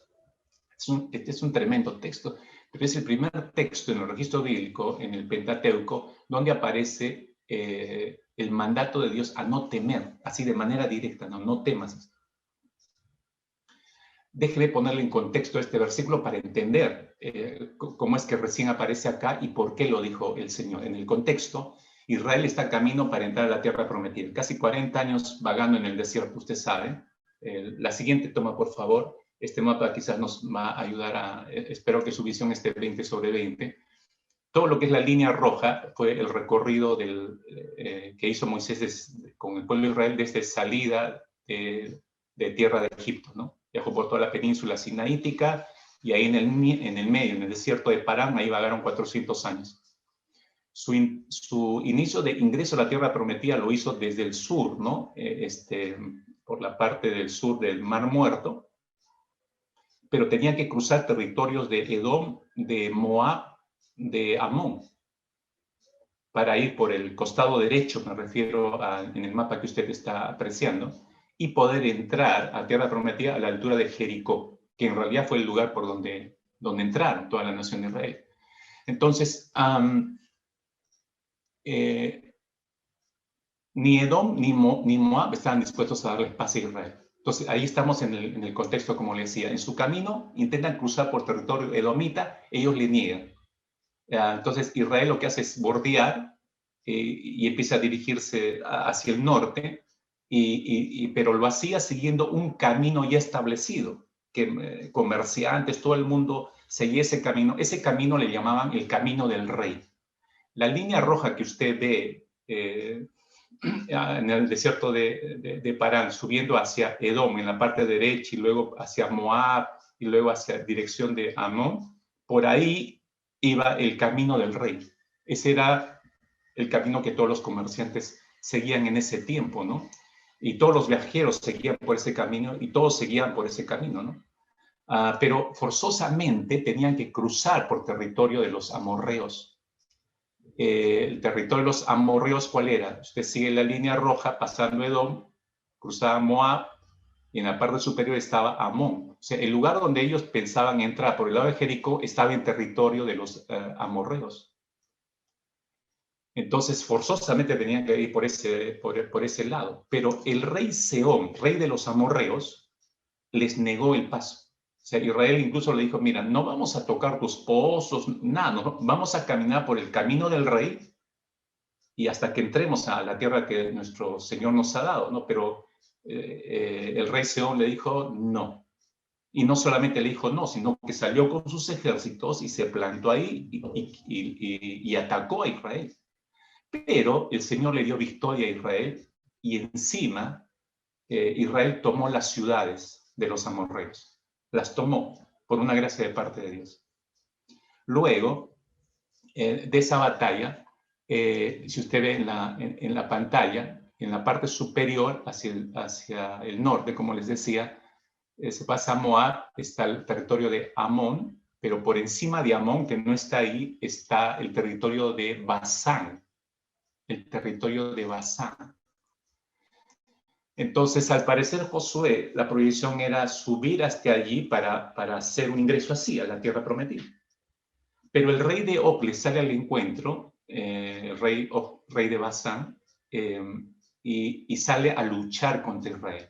Este es un tremendo texto, pero es el primer texto en el registro bíblico, en el Pentateuco, donde aparece el mandato de Dios a no temer, así de manera directa, no temas. Déjeme ponerle en contexto este versículo para entender cómo es que recién aparece acá y por qué lo dijo el Señor. En el contexto, Israel está en camino para entrar a la tierra prometida. Casi 40 años vagando en el desierto, usted sabe. La siguiente toma, por favor. Este mapa quizás nos va a ayudar espero que su visión esté 20 sobre 20. Todo lo que es la línea roja fue el recorrido que hizo Moisés con el pueblo de Israel desde salida de tierra de Egipto, ¿no? Viajó por toda la península sinaítica y ahí en el medio, en el desierto de Parán, ahí vagaron 400 años. Su inicio de ingreso a la tierra prometida lo hizo desde el sur, ¿no? Por la parte del sur del Mar Muerto, pero tenían que cruzar territorios de Edom, de Moab, de Amón, para ir por el costado derecho, me refiero en el mapa que usted está apreciando, y poder entrar a Tierra Prometida a la altura de Jericó, que en realidad fue el lugar por donde entraron toda la nación de Israel. Entonces, ni Edom ni Moab estaban dispuestos a darle paz a Israel. Entonces, ahí estamos en el contexto, como le decía. En su camino intentan cruzar por territorio edomita, ellos le niegan. Entonces, Israel lo que hace es bordear y empieza a dirigirse hacia el norte, pero lo hacía siguiendo un camino ya establecido, que comerciantes, todo el mundo seguía ese camino. Ese camino le llamaban el camino del rey. La línea roja que usted ve en el desierto de Parán, subiendo hacia Edom en la parte derecha y luego hacia Moab y luego hacia dirección de Amón, por ahí iba el camino del rey. Ese era el camino que todos los comerciantes seguían en ese tiempo, ¿no? Y todos los viajeros seguían por ese camino y todos seguían por ese camino, ¿no? Pero forzosamente tenían que cruzar por territorio de los amorreos. El territorio de los amorreos, ¿cuál era? Usted sigue la línea roja pasando Edom, cruzaba Moab y en la parte superior estaba Amón. O sea, el lugar donde ellos pensaban entrar por el lado de Jericó estaba en territorio de los amorreos. Entonces, forzosamente tenían que ir por ese lado. Pero el rey Sehón, rey de los amorreos, les negó el paso. O sea, Israel incluso le dijo, mira, no vamos a tocar tus pozos, nada, no, vamos a caminar por el camino del rey y hasta que entremos a la tierra que nuestro Señor nos ha dado, ¿no? Pero el rey Sehón le dijo no. Y no solamente le dijo no, sino que salió con sus ejércitos y se plantó ahí y atacó a Israel. Pero el Señor le dio victoria a Israel y encima Israel tomó las ciudades de los amorreos. Las tomó por una gracia de parte de Dios. Luego de esa batalla, si usted ve en la pantalla, en la parte superior hacia el norte, como les decía, se pasa a Moab, está el territorio de Amón, pero por encima de Amón, que no está ahí, está el territorio de Basán. El territorio de Basán. Entonces, al parecer, Josué, la prohibición era subir hasta allí para hacer un ingreso así a la tierra prometida. Pero el rey de Og le sale al encuentro, el rey de Basán, y sale a luchar contra Israel.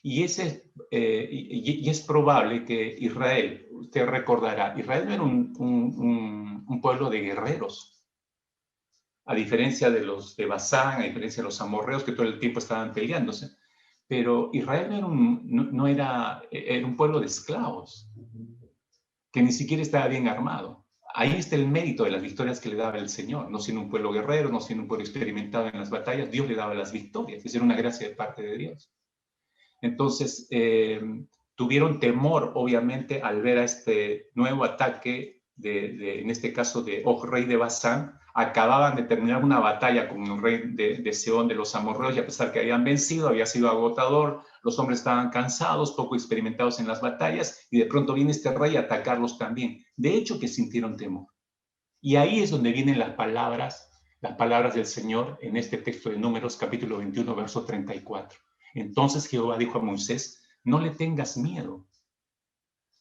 Y es probable que Israel, usted recordará, Israel no era un pueblo de guerreros, a diferencia de los de Basán, a diferencia de los amorreos que todo el tiempo estaban peleándose. Pero Israel era un pueblo de esclavos, que ni siquiera estaba bien armado. Ahí está el mérito de las victorias que le daba el Señor. No siendo un pueblo guerrero, no siendo un pueblo experimentado en las batallas, Dios le daba las victorias. Esa era una gracia de parte de Dios. Entonces, tuvieron temor, obviamente, al ver a este nuevo ataque, en este caso de Og, rey de Basán. Acababan de terminar una batalla con el rey de Sehón de los amorreos, y a pesar que habían vencido, había sido agotador, los hombres estaban cansados, poco experimentados en las batallas, y de pronto viene este rey a atacarlos también. De hecho, que sintieron temor. Y ahí es donde vienen las palabras del Señor en este texto de Números, capítulo 21, verso 34. Entonces Jehová dijo a Moisés, no le tengas miedo.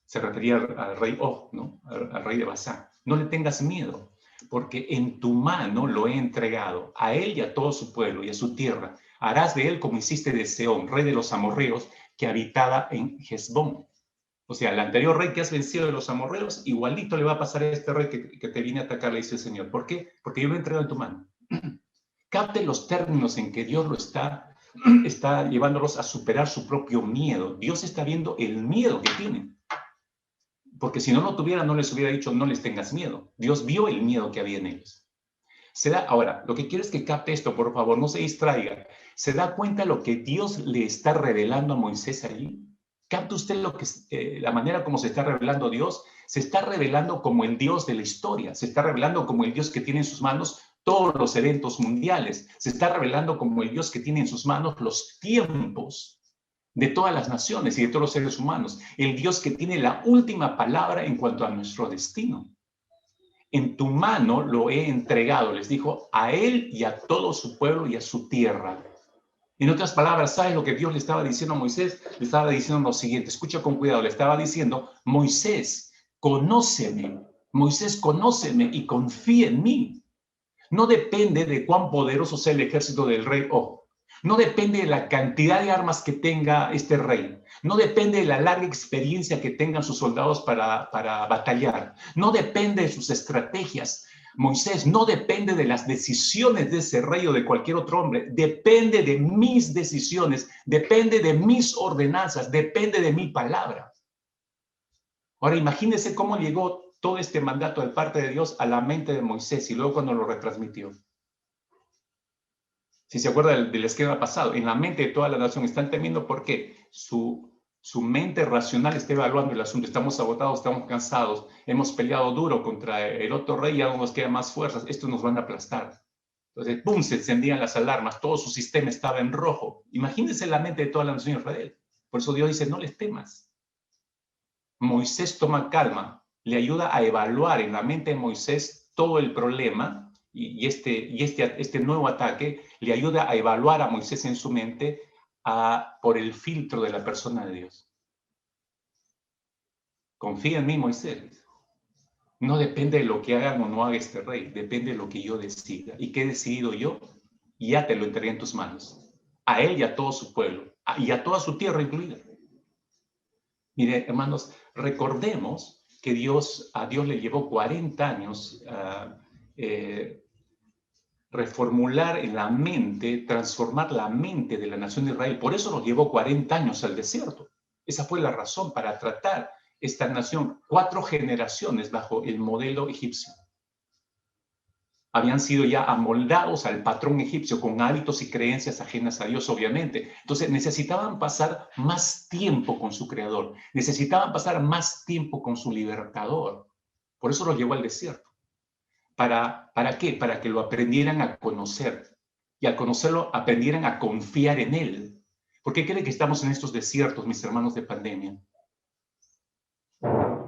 Se refería al rey Og, ¿no? Al rey de Basán. No le tengas miedo, porque en tu mano lo he entregado, a él y a todo su pueblo y a su tierra. Harás de él como hiciste de Sehón, rey de los amorreos, que habitaba en Hesbón. O sea, el anterior rey que has vencido de los amorreos, igualito le va a pasar a este rey que te viene a atacar, le dice el Señor. ¿Por qué? Porque yo lo he entregado en tu mano. Capte los términos en que Dios lo está llevándolos a superar su propio miedo. Dios está viendo el miedo que tienen. Porque si no lo tuviera, no les hubiera dicho, no les tengas miedo. Dios vio el miedo que había en ellos. Ahora, lo que quiero es que capte esto, por favor, no se distraiga. ¿Se da cuenta lo que Dios le está revelando a Moisés allí? ¿Capta usted la manera como se está revelando Dios? Se está revelando como el Dios de la historia. Se está revelando como el Dios que tiene en sus manos todos los eventos mundiales. Se está revelando como el Dios que tiene en sus manos los tiempos. de todas las naciones y de todos los seres humanos, el Dios que tiene la última palabra en cuanto a nuestro destino. En tu mano lo he entregado, les dijo, a él y a todo su pueblo y a su tierra. En otras palabras, ¿sabes lo que Dios le estaba diciendo a Moisés? Le estaba diciendo lo siguiente, escucha con cuidado, le estaba diciendo, Moisés, conóceme, Moisés, conóceme y confía en mí. No depende de cuán poderoso sea el ejército del rey O. No depende de la cantidad de armas que tenga este rey. No depende de la larga experiencia que tengan sus soldados para batallar. No depende de sus estrategias. Moisés, no depende de las decisiones de ese rey o de cualquier otro hombre. Depende de mis decisiones, depende de mis ordenanzas, depende de mi palabra. Ahora imagínense cómo llegó todo este mandato de parte de Dios a la mente de Moisés y luego cuando lo retransmitió. Si se acuerda del esquema pasado, en la mente de toda la nación están temiendo porque su mente racional está evaluando el asunto. Estamos agotados, estamos cansados, hemos peleado duro contra el otro rey y aún nos quedan más fuerzas. Estos nos van a aplastar. Entonces, ¡pum!, se encendían las alarmas, todo su sistema estaba en rojo. Imagínense la mente de toda la nación de Israel. Por eso Dios dice, no les temas. Moisés toma calma, le ayuda a evaluar en la mente de Moisés todo el problema y este nuevo ataque le ayuda a evaluar a Moisés en su mente por el filtro de la persona de Dios. Confía en mí, Moisés. No depende de lo que hagan o no haga este rey, depende de lo que yo decida. ¿Y qué he decidido yo? Ya te lo entregué en tus manos. A él y a todo su pueblo, y a toda su tierra incluida. Mire, hermanos, recordemos que a Dios le llevó 40 años reformular en la mente, transformar la mente de la nación de Israel. Por eso nos llevó 40 años al desierto. Esa fue la razón para tratar esta nación 4 generaciones bajo el modelo egipcio. Habían sido ya amoldados al patrón egipcio con hábitos y creencias ajenas a Dios, obviamente. Entonces necesitaban pasar más tiempo con su creador, necesitaban pasar más tiempo con su libertador. Por eso los llevó al desierto. ¿Para qué? Para que lo aprendieran a conocer y al conocerlo aprendieran a confiar en él. ¿Por qué creen que estamos en estos desiertos, mis hermanos de pandemia?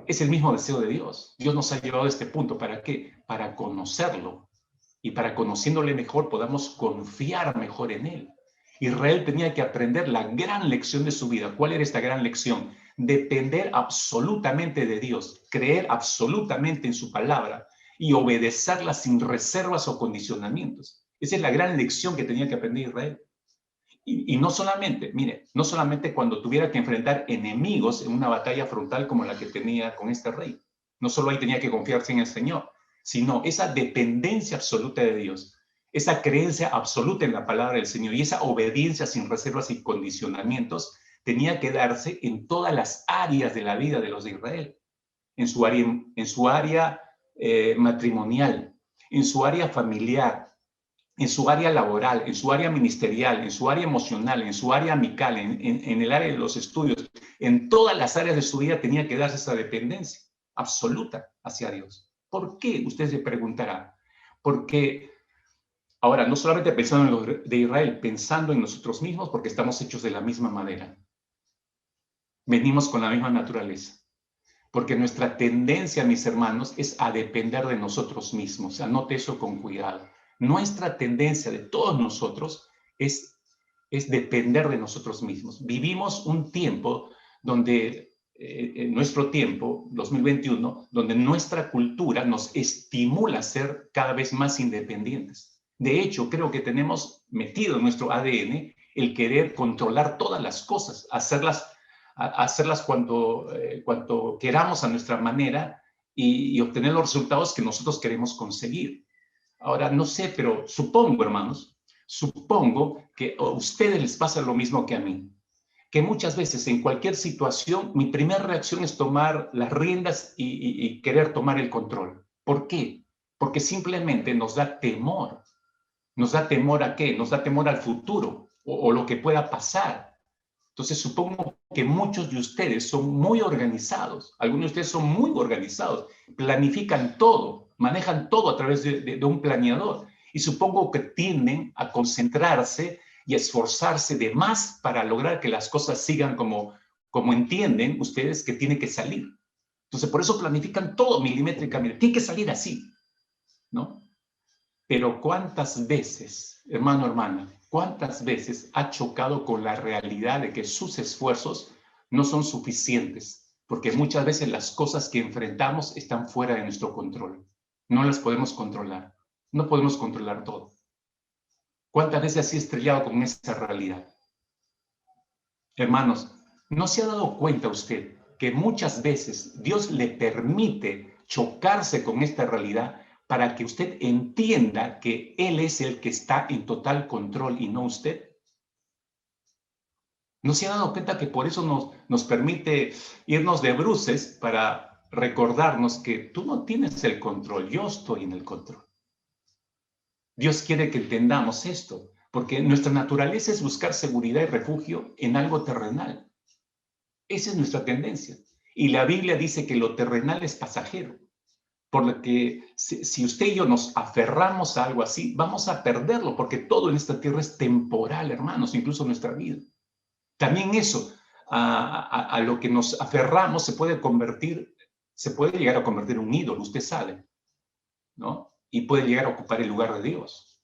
Es el mismo deseo de Dios. Dios nos ha llevado a este punto. ¿Para qué? Para conocerlo. Y para conociéndole mejor podamos confiar mejor en él. Israel tenía que aprender la gran lección de su vida. ¿Cuál era esta gran lección? Depender absolutamente de Dios, creer absolutamente en su palabra y obedecerla sin reservas o condicionamientos. Esa es la gran lección que tenía que aprender Israel. Y no solamente, mire, no solamente cuando tuviera que enfrentar enemigos en una batalla frontal como la que tenía con este rey. No solo ahí tenía que confiarse en el Señor, sino esa dependencia absoluta de Dios, esa creencia absoluta en la palabra del Señor y esa obediencia sin reservas y condicionamientos tenía que darse en todas las áreas de la vida de los de Israel, en su área matrimonial, en su área familiar, en su área laboral, en su área ministerial, en su área emocional, en su área amical, en el área de los estudios, en todas las áreas de su vida tenía que darse esa dependencia absoluta hacia Dios. ¿Por qué? Usted se preguntará. Porque ahora, no solamente pensando en los de Israel, pensando en nosotros mismos, porque estamos hechos de la misma manera. Venimos con la misma naturaleza. Porque nuestra tendencia, mis hermanos, es a depender de nosotros mismos. Anote eso con cuidado. Nuestra tendencia de todos nosotros es depender de nosotros mismos. Vivimos un tiempo donde en nuestro tiempo, 2021, donde nuestra cultura nos estimula a ser cada vez más independientes. De hecho, creo que tenemos metido en nuestro ADN el querer controlar todas las cosas, hacerlas cuanto queramos a nuestra manera y obtener los resultados que nosotros queremos conseguir. Ahora, no sé, pero supongo, hermanos, supongo que a ustedes les pasa lo mismo que a mí. Que muchas veces en cualquier situación mi primera reacción es tomar las riendas y querer tomar el control. ¿Por qué? Porque simplemente nos da temor. ¿Nos da temor a qué? Nos da temor al futuro o lo que pueda pasar. Entonces supongo que muchos de ustedes son muy organizados. Algunos de ustedes son muy organizados. Planifican todo, manejan todo a través de un planeador. Y supongo que tienden a concentrarse y esforzarse de más para lograr que las cosas sigan como entienden ustedes que tiene que salir. Entonces, por eso planifican todo milimétricamente. Tiene que salir así, ¿no? Pero ¿cuántas veces, hermano, hermana, cuántas veces ha chocado con la realidad de que sus esfuerzos no son suficientes? Porque muchas veces las cosas que enfrentamos están fuera de nuestro control. No las podemos controlar. No podemos controlar todo. ¿Cuántas veces así estrellado con esa realidad? Hermanos, ¿no se ha dado cuenta usted que muchas veces Dios le permite chocarse con esta realidad para que usted entienda que Él es el que está en total control y no usted? ¿No se ha dado cuenta que por eso nos permite irnos de bruces para recordarnos que tú no tienes el control, yo estoy en el control? Dios quiere que entendamos esto, porque nuestra naturaleza es buscar seguridad y refugio en algo terrenal. Esa es nuestra tendencia. Y la Biblia dice que lo terrenal es pasajero. Por lo que si usted y yo nos aferramos a algo así, vamos a perderlo, porque todo en esta tierra es temporal, hermanos, incluso nuestra vida. También eso, a lo que nos aferramos, se puede llegar a convertir en un ídolo, usted sabe, ¿no? Y puede llegar a ocupar el lugar de Dios.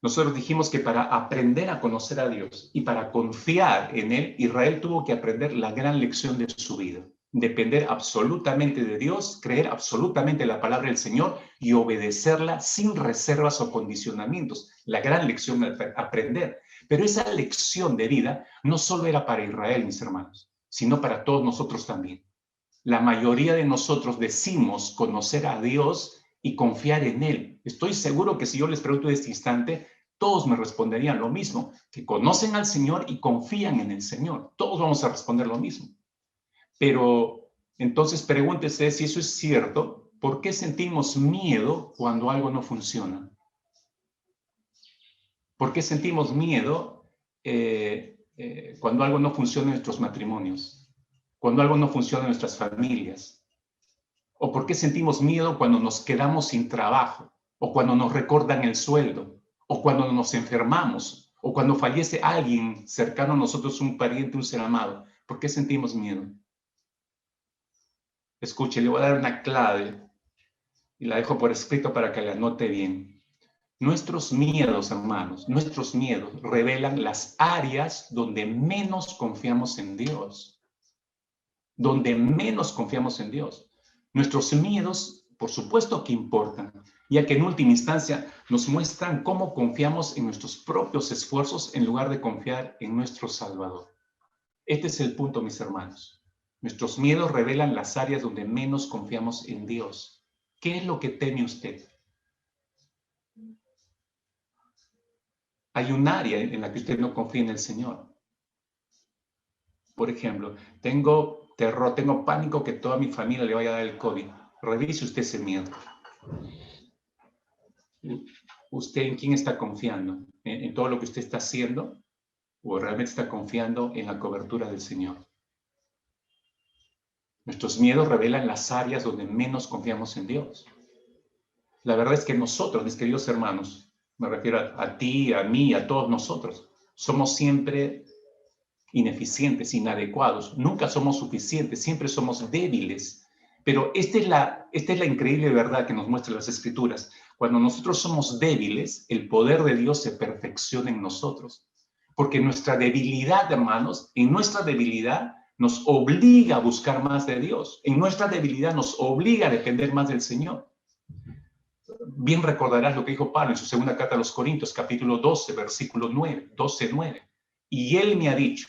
Nosotros dijimos que para aprender a conocer a Dios y para confiar en Él, Israel tuvo que aprender la gran lección de su vida. Depender absolutamente de Dios, creer absolutamente en la palabra del Señor y obedecerla sin reservas o condicionamientos. La gran lección de aprender. Pero esa lección de vida no solo era para Israel, mis hermanos, sino para todos nosotros también. La mayoría de nosotros decimos conocer a Dios y confiar en Él. Estoy seguro que si yo les pregunto en este instante, todos me responderían lo mismo, que conocen al Señor y confían en el Señor. Todos vamos a responder lo mismo. Pero entonces pregúntese si eso es cierto, ¿por qué sentimos miedo cuando algo no funciona? ¿Por qué sentimos miedo cuando algo no funciona en nuestros matrimonios? Cuando algo no funciona en nuestras familias. ¿O por qué sentimos miedo cuando nos quedamos sin trabajo? ¿O cuando nos recortan el sueldo? ¿O cuando nos enfermamos? ¿O cuando fallece alguien cercano a nosotros, un pariente, un ser amado? ¿Por qué sentimos miedo? Escuche, le voy a dar una clave y la dejo por escrito para que la anote bien. Nuestros miedos, hermanos, nuestros miedos revelan las áreas donde menos confiamos en Dios. Donde menos confiamos en Dios. Nuestros miedos, por supuesto que importan, ya que en última instancia nos muestran cómo confiamos en nuestros propios esfuerzos en lugar de confiar en nuestro Salvador. Este es el punto, mis hermanos. Nuestros miedos revelan las áreas donde menos confiamos en Dios. ¿Qué es lo que teme usted? Hay un área en la que usted no confía en el Señor. Por ejemplo, tengo terror, tengo pánico que toda mi familia le vaya a dar el COVID. Revise usted ese miedo. ¿Usted en quién está confiando? ¿En todo lo que usted está haciendo? ¿O realmente está confiando en la cobertura del Señor? Nuestros miedos revelan las áreas donde menos confiamos en Dios. La verdad es que nosotros, mis queridos hermanos, me refiero a ti, a mí, a todos nosotros, somos siempre ineficientes, inadecuados, nunca somos suficientes, siempre somos débiles. Pero esta es la increíble verdad que nos muestran las Escrituras. Cuando nosotros somos débiles, el poder de Dios se perfecciona en nosotros. Porque nuestra debilidad, hermanos, en nuestra debilidad nos obliga a buscar más de Dios. En nuestra debilidad nos obliga a depender más del Señor. Bien recordarás lo que dijo Pablo en su segunda carta a los Corintios, capítulo 12, versículo 9, 12:9. Y él me ha dicho,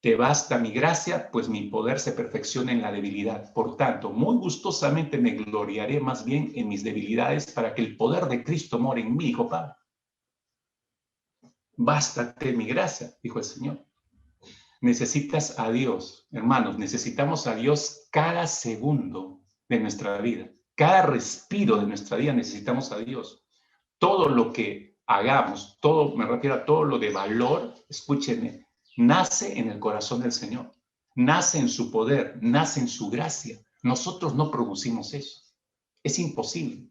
te basta mi gracia, pues mi poder se perfecciona en la debilidad. Por tanto, muy gustosamente me gloriaré más bien en mis debilidades para que el poder de Cristo more en mí, dijo Pablo. Bástate mi gracia, dijo el Señor. Necesitas a Dios, hermanos, necesitamos a Dios cada segundo de nuestra vida. Cada respiro de nuestra vida necesitamos a Dios. Todo lo que hagamos, todo, me refiero a todo lo de valor, escúchenme, nace en el corazón del Señor, nace en su poder, nace en su gracia. Nosotros no producimos eso. Es imposible.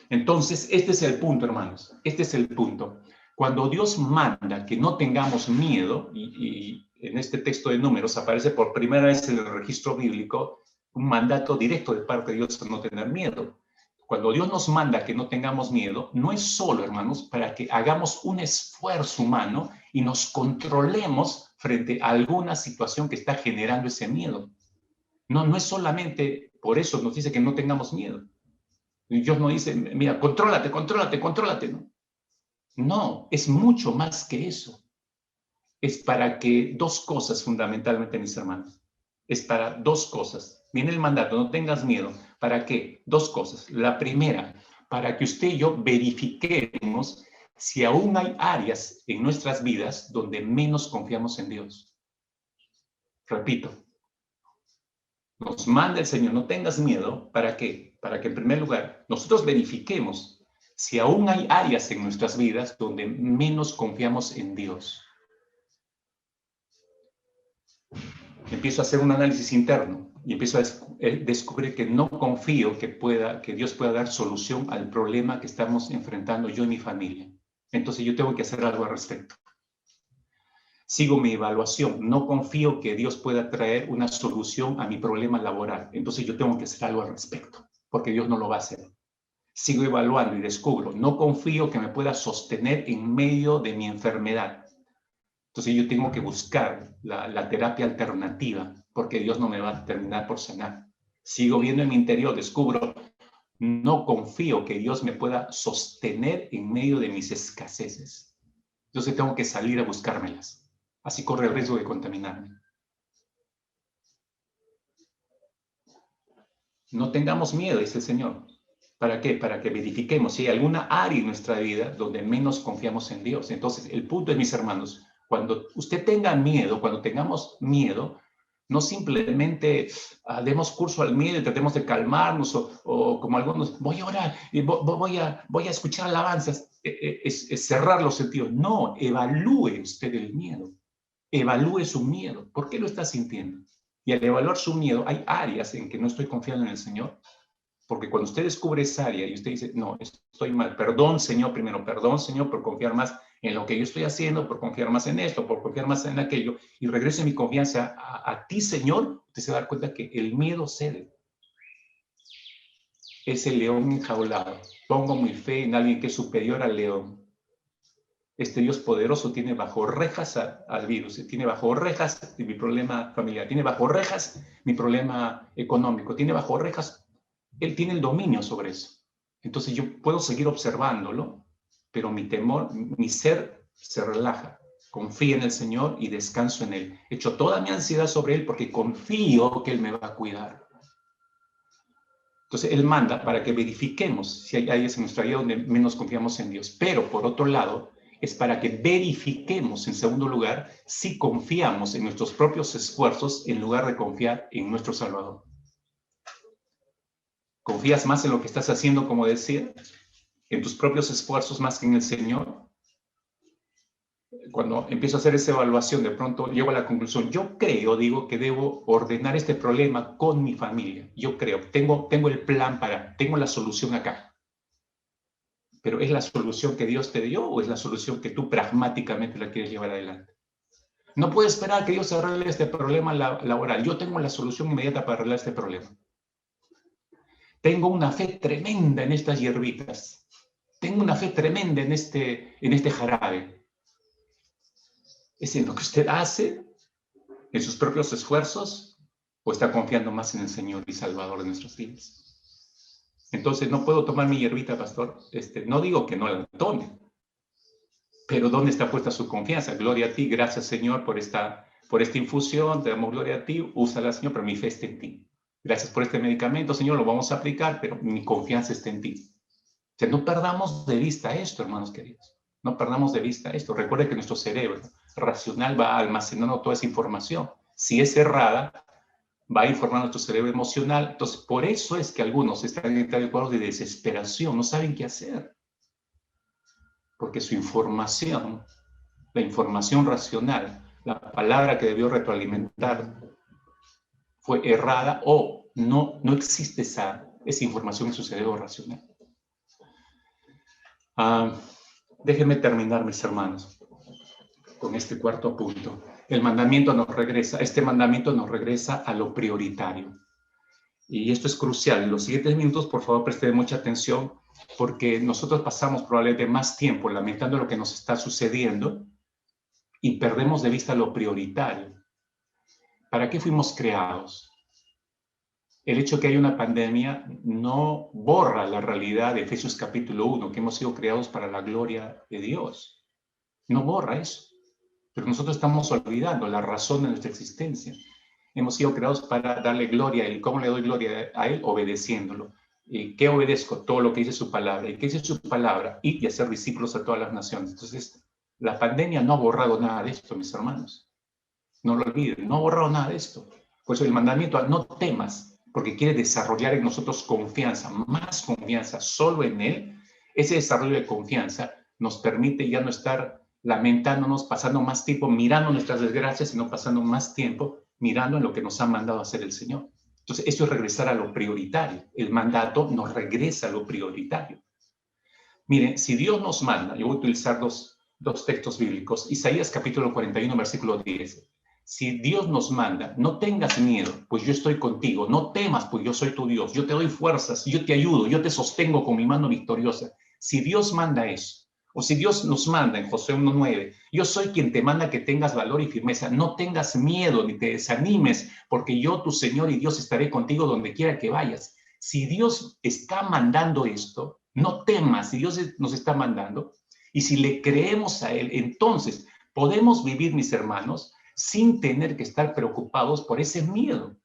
Entonces, este es el punto, hermanos. Este es el punto. Cuando Dios manda que no tengamos miedo, y en este texto de Números aparece por primera vez en el registro bíblico un mandato directo de parte de Dios a no tener miedo. Cuando Dios nos manda que no tengamos miedo, no es solo, hermanos, para que hagamos un esfuerzo humano y nos controlemos frente a alguna situación que está generando ese miedo. No, no es solamente por eso nos dice que no tengamos miedo. Dios no dice, mira, contrólate, contrólate, contrólate. No, no, es mucho más que eso. Es para que dos cosas fundamentalmente, mis hermanos. Es para dos cosas. Viene el mandato, no tengas miedo. ¿Para qué? Dos cosas. La primera, para que usted y yo verifiquemos si aún hay áreas en nuestras vidas donde menos confiamos en Dios. Repito, nos manda el Señor, no tengas miedo. ¿Para qué? Para que en primer lugar nosotros verifiquemos si aún hay áreas en nuestras vidas donde menos confiamos en Dios. Empiezo a hacer un análisis interno y empiezo a descubrir que no confío que Dios pueda dar solución al problema que estamos enfrentando yo y mi familia. Entonces yo tengo que hacer algo al respecto. Sigo mi evaluación. No confío que Dios pueda traer una solución a mi problema laboral. Entonces yo tengo que hacer algo al respecto, porque Dios no lo va a hacer. Sigo evaluando y descubro. No confío que me pueda sostener en medio de mi enfermedad. Entonces yo tengo que buscar la terapia alternativa, porque Dios no me va a terminar por sanar. Sigo viendo en mi interior, descubro, no confío que Dios me pueda sostener en medio de mis escaseces. Entonces tengo que salir a buscármelas. Así corre el riesgo de contaminarme. No tengamos miedo, dice el Señor. ¿Para qué? Para que verifiquemos si hay alguna área en nuestra vida donde menos confiamos en Dios. Entonces, el punto es, mis hermanos, cuando usted tenga miedo, cuando tengamos miedo, no simplemente demos curso al miedo y tratemos de calmarnos o como algunos, voy a orar y voy a escuchar alabanzas, es cerrar los sentidos. No, evalúe usted el miedo, evalúe su miedo. ¿Por qué lo está sintiendo? Y al evaluar su miedo, hay áreas en que no estoy confiando en el Señor. Porque cuando usted descubre esa área y usted dice, no, estoy mal, perdón, Señor, primero, perdón, Señor, por confiar más en lo que yo estoy haciendo, por confiar más en esto, por confiar más en aquello, y regrese mi confianza a ti, Señor, usted se va a dar cuenta que el miedo cede. Es el león enjaulado. Pongo mi fe en alguien que es superior al león. Este Dios poderoso tiene bajo rejas al virus, tiene bajo rejas mi problema familiar, tiene bajo rejas mi problema económico, tiene bajo rejas. Él tiene el dominio sobre eso. Entonces yo puedo seguir observándolo, pero mi temor, mi ser se relaja. Confío en el Señor y descanso en Él. Echo toda mi ansiedad sobre Él porque confío que Él me va a cuidar. Entonces Él manda para que verifiquemos si hay áreas en nuestra vida donde menos confiamos en Dios. Pero por otro lado, es para que verifiquemos en segundo lugar si confiamos en nuestros propios esfuerzos en lugar de confiar en nuestro Salvador. ¿Confías más en lo que estás haciendo, como decía, en tus propios esfuerzos más que en el Señor? Cuando empiezo a hacer esa evaluación, de pronto llego a la conclusión, yo creo, digo, que debo ordenar este problema con mi familia. Yo creo, tengo el plan tengo la solución acá. Pero ¿es la solución que Dios te dio o es la solución que tú pragmáticamente la quieres llevar adelante? No puedo esperar que Dios arregle este problema laboral. Yo tengo la solución inmediata para arreglar este problema. Tengo una fe tremenda en estas hierbitas. Tengo una fe tremenda en este jarabe. ¿Es en lo que usted hace? ¿En sus propios esfuerzos? ¿O está confiando más en el Señor y Salvador de nuestras vidas? Entonces, no puedo tomar mi hierbita, pastor. No digo que no la tome. Pero ¿dónde está puesta su confianza? Gloria a ti. Gracias, Señor, por esta infusión. Te damos gloria a ti. Úsala, Señor, pero mi fe está en ti. Gracias por este medicamento, Señor, lo vamos a aplicar, pero mi confianza está en ti. O sea, no perdamos de vista esto, hermanos queridos. No perdamos de vista esto. Recuerde que nuestro cerebro racional va almacenando toda esa información. Si es errada, va a informar a nuestro cerebro emocional. Entonces, por eso es que algunos están en estado de desesperación, no saben qué hacer. Porque su información, la información racional, la palabra que debió retroalimentar, fue errada o no existe esa información en su cerebro racional. Déjenme terminar, mis hermanos, con este cuarto punto. Este mandamiento nos regresa a lo prioritario. Y esto es crucial. En los siguientes minutos, por favor, presten mucha atención, porque nosotros pasamos probablemente más tiempo lamentando lo que nos está sucediendo y perdemos de vista lo prioritario. ¿Para qué fuimos creados? El hecho de que haya una pandemia no borra la realidad de Efesios capítulo 1, que hemos sido creados para la gloria de Dios. No borra eso. Pero nosotros estamos olvidando la razón de nuestra existencia. Hemos sido creados para darle gloria a Él. ¿Cómo le doy gloria a Él? Obedeciéndolo. ¿Qué obedezco? Todo lo que dice su palabra. ¿Y qué dice su palabra? Ir y hacer discípulos a todas las naciones. Entonces, la pandemia no ha borrado nada de esto, mis hermanos. No lo olviden, no ha borrado nada de esto. Por eso el mandamiento, no temas, porque quiere desarrollar en nosotros confianza, más confianza solo en Él. Ese desarrollo de confianza nos permite ya no estar lamentándonos, pasando más tiempo mirando nuestras desgracias, sino pasando más tiempo mirando en lo que nos ha mandado a hacer el Señor. Entonces, esto es regresar a lo prioritario. El mandato nos regresa a lo prioritario. Miren, si Dios nos manda, yo voy a utilizar dos textos bíblicos, Isaías capítulo 41, versículo 10. Si Dios nos manda, no tengas miedo, pues yo estoy contigo. No temas, pues yo soy tu Dios. Yo te doy fuerzas, yo te ayudo, yo te sostengo con mi mano victoriosa. Si Dios manda eso, o si Dios nos manda en Josué 1:9, yo soy quien te manda que tengas valor y firmeza. No tengas miedo ni te desanimes, porque yo, tu Señor y Dios, estaré contigo donde quiera que vayas. Si Dios está mandando esto, no temas. Si Dios nos está mandando, y si le creemos a Él, entonces podemos vivir, mis hermanos, sin tener que estar preocupados por ese miedo.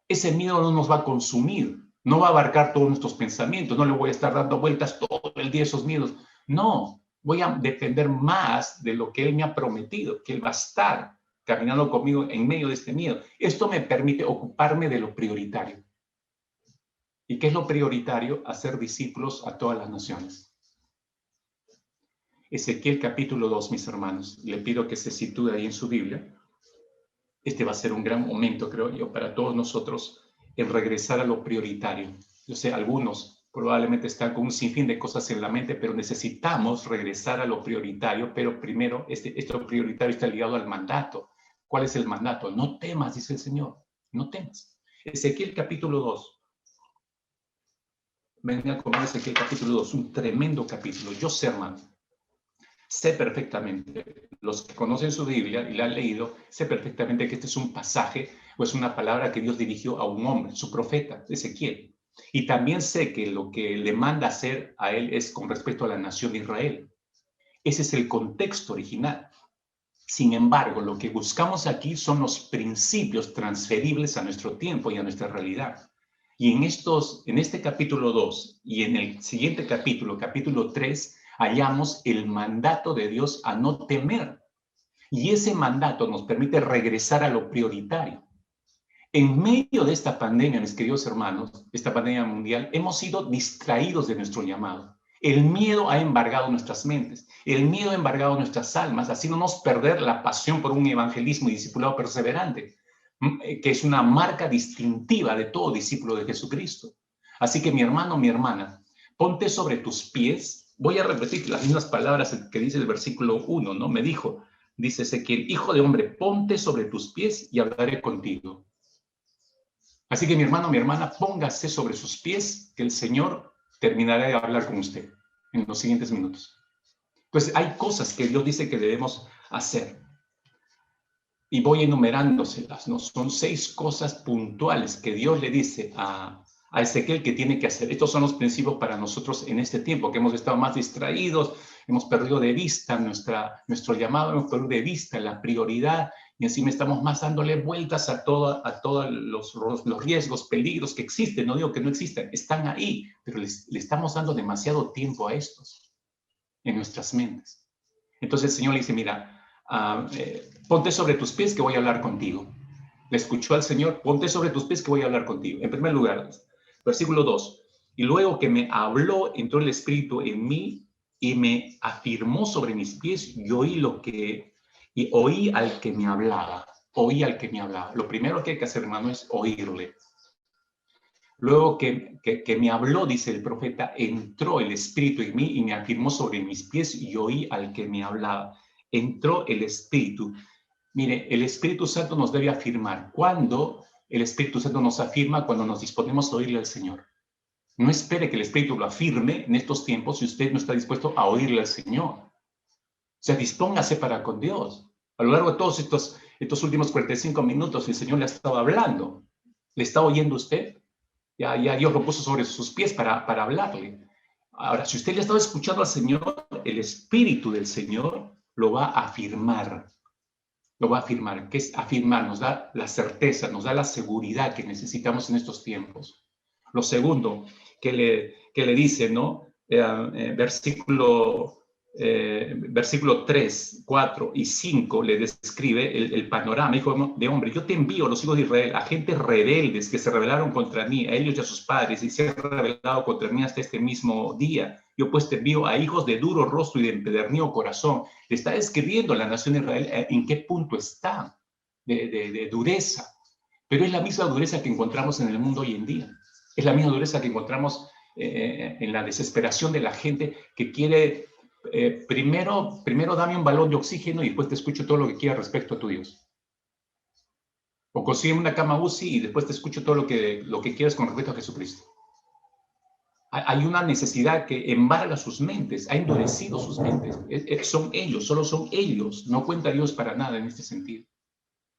Ese miedo no nos va a consumir, no va a abarcar todos nuestros pensamientos, no le voy a estar dando vueltas todo el día a esos miedos. No, voy a depender más de lo que Él me ha prometido, que Él va a estar caminando conmigo en medio de este miedo. Esto me permite ocuparme de lo prioritario. ¿Y qué es lo prioritario? Hacer discípulos a todas las naciones. Ezequiel capítulo 2, mis hermanos, le pido que se sitúe ahí en su Biblia. Este va a ser un gran momento, creo yo, para todos nosotros, en regresar a lo prioritario. Yo sé, algunos probablemente están con un sinfín de cosas en la mente, pero necesitamos regresar a lo prioritario. Pero primero, esto prioritario está ligado al mandato. ¿Cuál es el mandato? No temas, dice el Señor, no temas. Ezequiel capítulo 2. Venga conmigo, Ezequiel capítulo 2, un tremendo capítulo. Yo sé, hermano, sé perfectamente, los que conocen su Biblia y la han leído, sé perfectamente que este es un pasaje o es una palabra que Dios dirigió a un hombre, su profeta, Ezequiel. Y también sé que lo que le manda hacer a él es con respecto a la nación de Israel. Ese es el contexto original. Sin embargo, lo que buscamos aquí son los principios transferibles a nuestro tiempo y a nuestra realidad. Y en este capítulo 2 y en el siguiente capítulo, capítulo 3, hallamos el mandato de Dios a no temer. Y ese mandato nos permite regresar a lo prioritario. En medio de esta pandemia, mis queridos hermanos, esta pandemia mundial, hemos sido distraídos de nuestro llamado. El miedo ha embargado nuestras mentes, el miedo ha embargado nuestras almas, haciéndonos perder la pasión por un evangelismo y discipulado perseverante, que es una marca distintiva de todo discípulo de Jesucristo. Así que mi hermano, mi hermana, ponte sobre tus pies. Voy a repetir las mismas palabras que dice el versículo 1, ¿no? Me dijo, dice Ezequiel, hijo de hombre, ponte sobre tus pies y hablaré contigo. Así que mi hermano, mi hermana, póngase sobre sus pies, que el Señor terminará de hablar con usted en los siguientes minutos. Pues hay cosas que Dios dice que debemos hacer. Y voy enumerándoselas, ¿no? Son 6 cosas puntuales que Dios le dice a Ezequiel que tiene que hacer. Estos son los principios para nosotros en este tiempo, que hemos estado más distraídos, hemos perdido de vista nuestro llamado, hemos perdido de vista la prioridad, y encima estamos más dándole vueltas a todos los riesgos, peligros que existen. No digo que no existen, están ahí, pero le estamos dando demasiado tiempo a estos en nuestras mentes. Entonces el Señor le dice, mira, ponte sobre tus pies que voy a hablar contigo. Le escuchó al Señor, ponte sobre tus pies que voy a hablar contigo. En primer lugar, versículo 2, y luego que me habló, entró el Espíritu en mí y me afirmó sobre mis pies, y oí al que me hablaba. Oí al que me hablaba. Lo primero que hay que hacer, hermano, es oírle. Luego que me habló, dice el profeta, entró el Espíritu en mí y me afirmó sobre mis pies y oí al que me hablaba. Entró el Espíritu. Mire, el Espíritu Santo nos debe afirmar. ¿Cuándo el Espíritu Santo nos afirma? Cuando nos disponemos a oírle al Señor. No espere que el Espíritu lo afirme en estos tiempos si usted no está dispuesto a oírle al Señor. O sea, dispóngase para con Dios. A lo largo de todos estos últimos 45 minutos, el Señor le ha estado hablando. ¿Le está oyendo usted? Ya Dios lo puso sobre sus pies para hablarle. Ahora, si usted le ha estado escuchando al Señor, el Espíritu del Señor lo va a afirmar. Lo va a afirmar. ¿Qué es afirmar? Nos da la certeza, nos da la seguridad que necesitamos en estos tiempos. Lo segundo que le dice, ¿no? Versículo 3, 4 y 5 le describe el panorama. Hijo de hombre, yo te envío, los hijos de Israel, a gentes rebeldes que se rebelaron contra mí, a ellos y a sus padres, y se han rebelado contra mí hasta este mismo día. Yo pues te envío a hijos de duro rostro y de empedernido corazón. Le está describiendo a la nación de Israel en qué punto está de dureza. Pero es la misma dureza que encontramos en el mundo hoy en día. Es la misma dureza que encontramos en la desesperación de la gente que quiere, primero dame un balón de oxígeno y después te escucho todo lo que quieras respecto a tu Dios. O consigue una cama UCI y después te escucho todo lo que quieras con respecto a Jesucristo. Hay una necesidad que embarga sus mentes, ha endurecido sus mentes. Son ellos, solo son ellos. No cuenta Dios para nada en este sentido.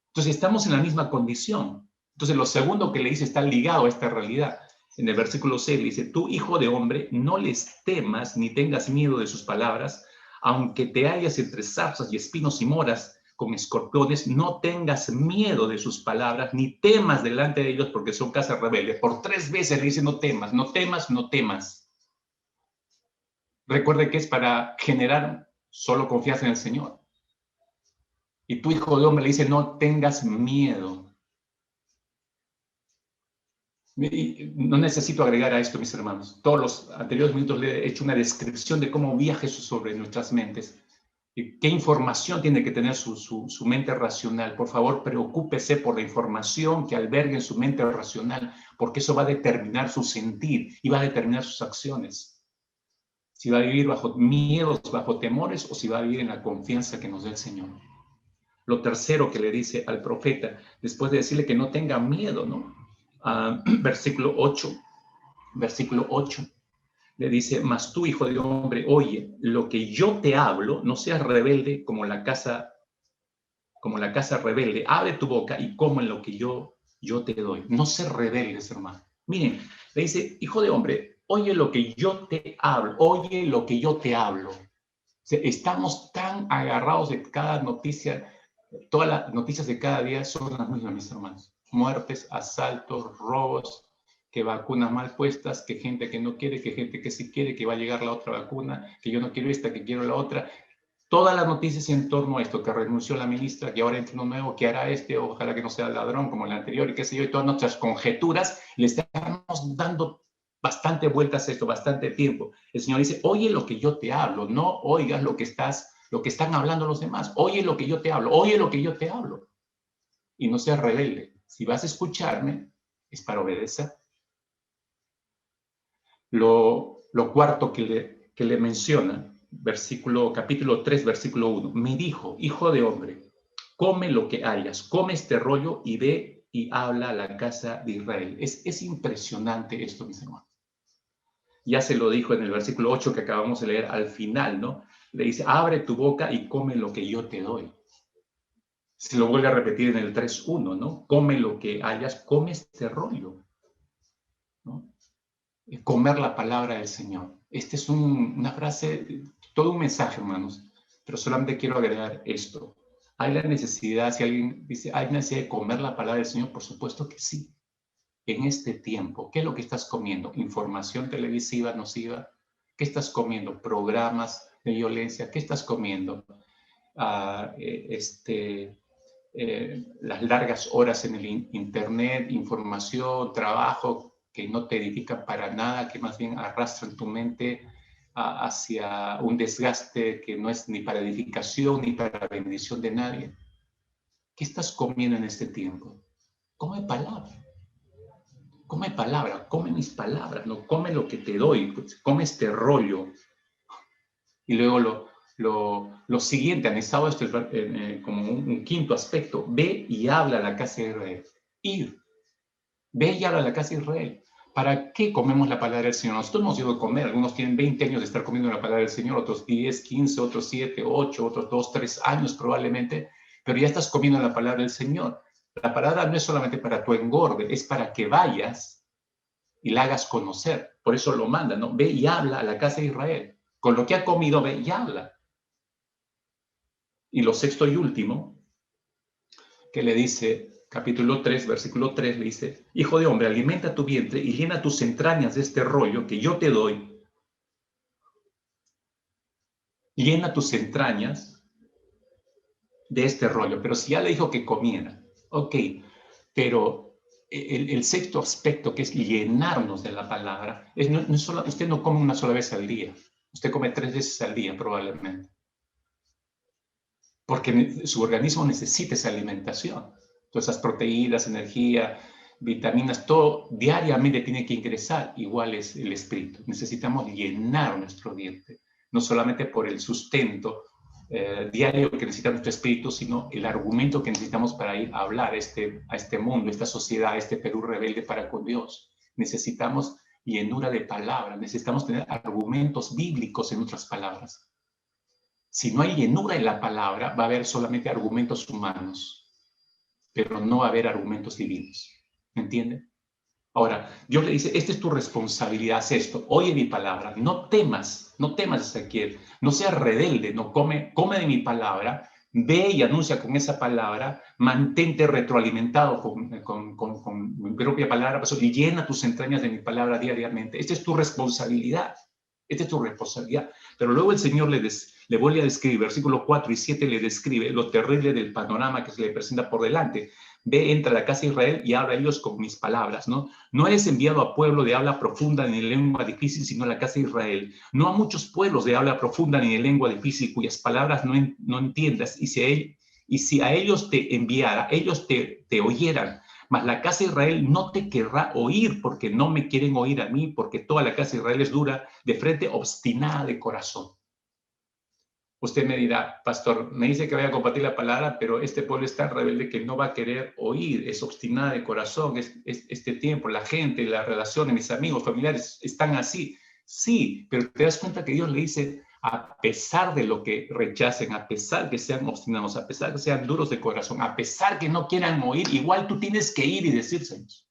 Entonces estamos en la misma condición. Entonces lo segundo que le dice está ligado a esta realidad. En el versículo 6 le dice, tú, hijo de hombre, no les temas ni tengas miedo de sus palabras, aunque te hallas entre zarzas y espinos y moras con escorpiones, no tengas miedo de sus palabras, ni temas delante de ellos porque son casa rebelde. Por 3 veces le dice, no temas, no temas, no temas. Recuerde que es para generar solo confianza en el Señor. Y tu, hijo de hombre, le dice, no tengas miedo. No necesito agregar a esto, mis hermanos. Todos los anteriores minutos le he hecho una descripción de cómo viaja Jesús sobre nuestras mentes. Y qué información tiene que tener su mente racional. Por favor, preocúpese por la información que albergue en su mente racional, porque eso va a determinar su sentir y va a determinar sus acciones. Si va a vivir bajo miedos, bajo temores, o si va a vivir en la confianza que nos da el Señor. Lo tercero que le dice al profeta, después de decirle que no tenga miedo, ¿no? Versículo 8, le dice, mas tú, hijo de hombre, oye, lo que yo te hablo, no seas rebelde como la casa rebelde, abre tu boca y come lo que yo te doy. No ser rebeldes, hermano. Miren, le dice, hijo de hombre, oye lo que yo te hablo, oye lo que yo te hablo. O sea, estamos tan agarrados de cada noticia, todas las noticias de cada día son las mismas, mis hermanos. Muertes, asaltos, robos, que vacunas mal puestas, que gente que no quiere, que gente que sí quiere, que va a llegar la otra vacuna, que yo no quiero esta, que quiero la otra. Todas las noticias en torno a esto, que renunció la ministra, que ahora entra uno nuevo, que hará ojalá que no sea ladrón como el anterior, y qué sé yo, y todas nuestras conjeturas, le estamos dando bastante vueltas a esto, bastante tiempo. El Señor dice, oye lo que yo te hablo, no oigas lo que están hablando los demás, oye lo que yo te hablo, oye lo que yo te hablo. Y no seas rebelde. Si vas a escucharme, es para obedecer. Lo cuarto que le menciona, capítulo 3, versículo 1, me dijo, hijo de hombre, come lo que hayas, come este rollo y ve y habla a la casa de Israel. Es impresionante esto, mis hermanos. Ya se lo dijo en el versículo 8 que acabamos de leer al final, ¿no? Le dice, abre tu boca y come lo que yo te doy. Se lo vuelve a repetir en el 3.1, ¿no? Come lo que hayas, come este rollo, ¿no? Comer la palabra del Señor. Esta es una frase, todo un mensaje, hermanos, pero solamente quiero agregar esto. ¿Hay la necesidad, si alguien dice, hay necesidad de comer la palabra del Señor? Por supuesto que sí. En este tiempo, ¿qué es lo que estás comiendo? ¿Información televisiva nociva? ¿Qué estás comiendo? ¿Programas de violencia? ¿Qué estás comiendo? Las largas horas en el internet, información, trabajo que no te edifican para nada, que más bien arrastran tu mente hacia un desgaste que no es ni para edificación ni para bendición de nadie. ¿Qué estás comiendo en este tiempo? Come palabra. come palabra, come mis palabras, no come lo que te doy, come este rollo. Y luego lo siguiente, anexado a esto, como un quinto aspecto, ve y habla a la casa de Israel. Ir, ve y habla a la casa de Israel. ¿Para qué comemos la palabra del Señor? Nosotros hemos ido a comer, algunos tienen 20 años de estar comiendo la palabra del Señor, otros 10, 15, otros 7, 8, otros 2, 3 años probablemente, pero ya estás comiendo la palabra del Señor. La palabra no es solamente para tu engorde, es para que vayas y la hagas conocer. Por eso lo manda, ¿no? Ve y habla a la casa de Israel. Con lo que ha comido, ve y habla. Y lo sexto y último, que le dice, capítulo 3, versículo 3, le dice, hijo de hombre, alimenta tu vientre y llena tus entrañas de este rollo que yo te doy. Llena tus entrañas de este rollo. Pero si ya le dijo que comiera, ok, pero el sexto aspecto, que es llenarnos de la palabra, es no solo, usted no come una sola vez al día, usted come 3 veces al día probablemente. Porque su organismo necesita esa alimentación. Todas esas proteínas, energía, vitaminas, todo diariamente tiene que ingresar. Igual es el espíritu. Necesitamos llenar nuestro diente, no solamente por el sustento diario que necesita nuestro espíritu, sino el argumento que necesitamos para ir a hablar a este mundo, a esta sociedad, a este Perú rebelde para con Dios. Necesitamos llenura de palabras, necesitamos tener argumentos bíblicos en otras palabras. Si no hay llenura en la palabra, va a haber solamente argumentos humanos, pero no va a haber argumentos divinos. ¿Me entiende? Ahora, Dios le dice, esta es tu responsabilidad, haz esto, oye mi palabra, no temas, Ezequiel, no seas rebelde, no come de mi palabra, ve y anuncia con esa palabra, mantente retroalimentado con mi propia palabra, y llena tus entrañas de mi palabra diariamente. Esta es tu responsabilidad. Esta es tu responsabilidad. Pero luego el Señor le vuelve a describir, versículos 4 y 7 le describe lo terrible del panorama que se le presenta por delante. Ve, entra a la casa de Israel y habla a ellos con mis palabras, ¿no? No eres enviado a pueblo de habla profunda ni de lengua difícil, sino a la casa de Israel. No a muchos pueblos de habla profunda ni de lengua difícil, cuyas palabras no entiendas. Y si a ellos te enviara, ellos te oyeran. Mas la casa de Israel no te querrá oír, porque no me quieren oír a mí, porque toda la casa de Israel es dura de frente, obstinada de corazón. Usted me dirá, pastor, me dice que vaya a compartir la palabra, pero este pueblo es tan rebelde que no va a querer oír, es obstinada de corazón, es este tiempo, la gente, las relaciones, mis amigos, familiares, están así. Sí, pero te das cuenta que Dios le dice, a pesar de lo que rechacen, a pesar que sean obstinados, a pesar que sean duros de corazón, a pesar que no quieran oír, igual tú tienes que ir y decírselos.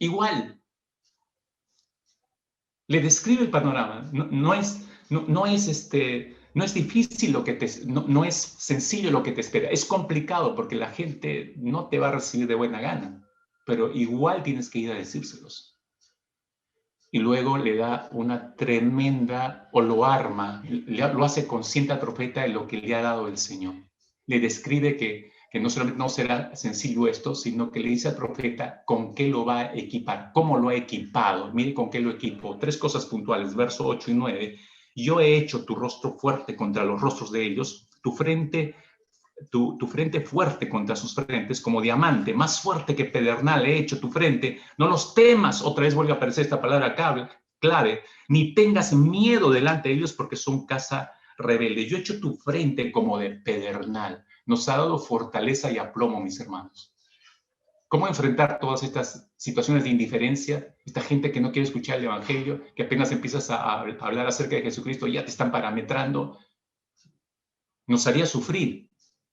Igual. Le describe el panorama. No es difícil lo que no es sencillo lo que te espera. Es complicado porque la gente no te va a recibir de buena gana, pero igual tienes que ir a decírselos. Y luego le da una tremenda, o lo arma, lo hace consciente al profeta de lo que le ha dado el Señor. Le describe que no solamente no será sencillo esto, sino que le dice al profeta con qué lo va a equipar, cómo lo ha equipado. Mire con qué lo equipó. 3 cosas puntuales, versos 8 y 9. Yo he hecho tu rostro fuerte contra los rostros de ellos, tu frente fuerte contra sus frentes, como diamante, más fuerte que pedernal he hecho tu frente. No los temas, otra vez vuelve a aparecer esta palabra clave, ni tengas miedo delante de ellos porque son casa rebelde. Yo he hecho tu frente como de pedernal. Nos ha dado fortaleza y aplomo, mis hermanos. ¿Cómo enfrentar todas estas situaciones de indiferencia? Esta gente que no quiere escuchar el evangelio, que apenas empiezas a hablar acerca de Jesucristo, ya te están parametrando. Nos haría sufrir,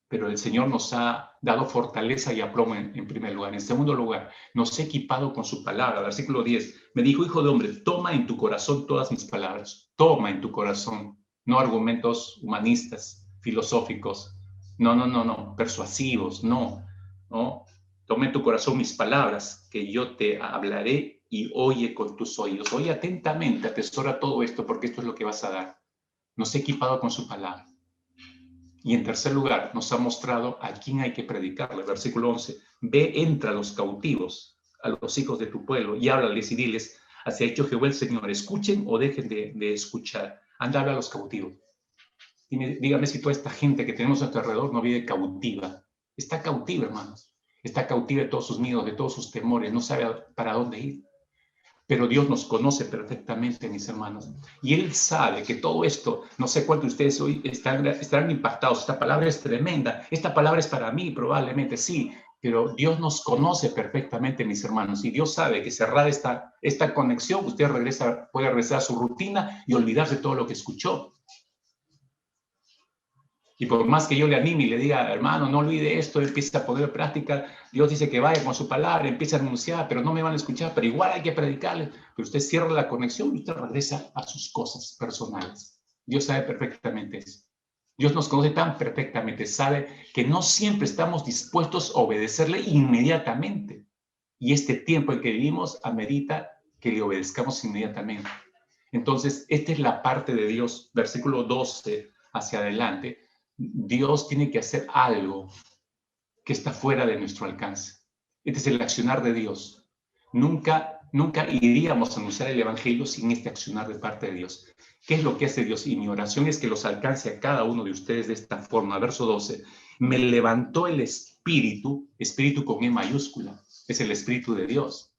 pero el Señor nos ha dado fortaleza y aplomo en primer lugar. En segundo lugar, nos ha equipado con su palabra. Versículo 10, me dijo, hijo de hombre, toma en tu corazón todas mis palabras. Toma en tu corazón, no argumentos humanistas, filosóficos, no, persuasivos, no. Toma en tu corazón mis palabras, que yo te hablaré y oye con tus oídos. Oye atentamente, atesora todo esto, porque esto es lo que vas a dar. Nos ha equipado con su palabra. Y en tercer lugar, nos ha mostrado a quién hay que predicarle. Versículo 11, ve, entra a los cautivos, a los hijos de tu pueblo, y háblales y diles, así ha hecho Jehová el Señor, escuchen o dejen de escuchar. Anda, habla a los cautivos. Dígame si toda esta gente que tenemos a nuestro alrededor no vive cautiva. Está cautiva, hermanos. Está cautiva de todos sus miedos, de todos sus temores, no sabe para dónde ir. Pero Dios nos conoce perfectamente, mis hermanos. Y Él sabe que todo esto, no sé cuántos de ustedes hoy estarán impactados. Esta palabra es tremenda. Esta palabra es para mí, probablemente sí. Pero Dios nos conoce perfectamente, mis hermanos. Y Dios sabe que cerrada esta conexión, usted puede regresar a su rutina y olvidarse de todo lo que escuchó. Y por más que yo le anime y le diga, hermano, no olvide esto, empieza a poner en práctica, Dios dice que vaya con su palabra, empieza a anunciar, pero no me van a escuchar, pero igual hay que predicarle. Pero usted cierra la conexión y usted regresa a sus cosas personales. Dios sabe perfectamente eso. Dios nos conoce tan perfectamente, sabe que no siempre estamos dispuestos a obedecerle inmediatamente. Y este tiempo en que vivimos amerita que le obedezcamos inmediatamente. Entonces, esta es la parte de Dios, versículo 12 hacia adelante. Dios tiene que hacer algo que está fuera de nuestro alcance. Este es el accionar de Dios. Nunca iríamos a anunciar el evangelio sin este accionar de parte de Dios. ¿Qué es lo que hace Dios? Y mi oración es que los alcance a cada uno de ustedes de esta forma. Verso 12. Me levantó el espíritu con E mayúscula. Es el espíritu de Dios.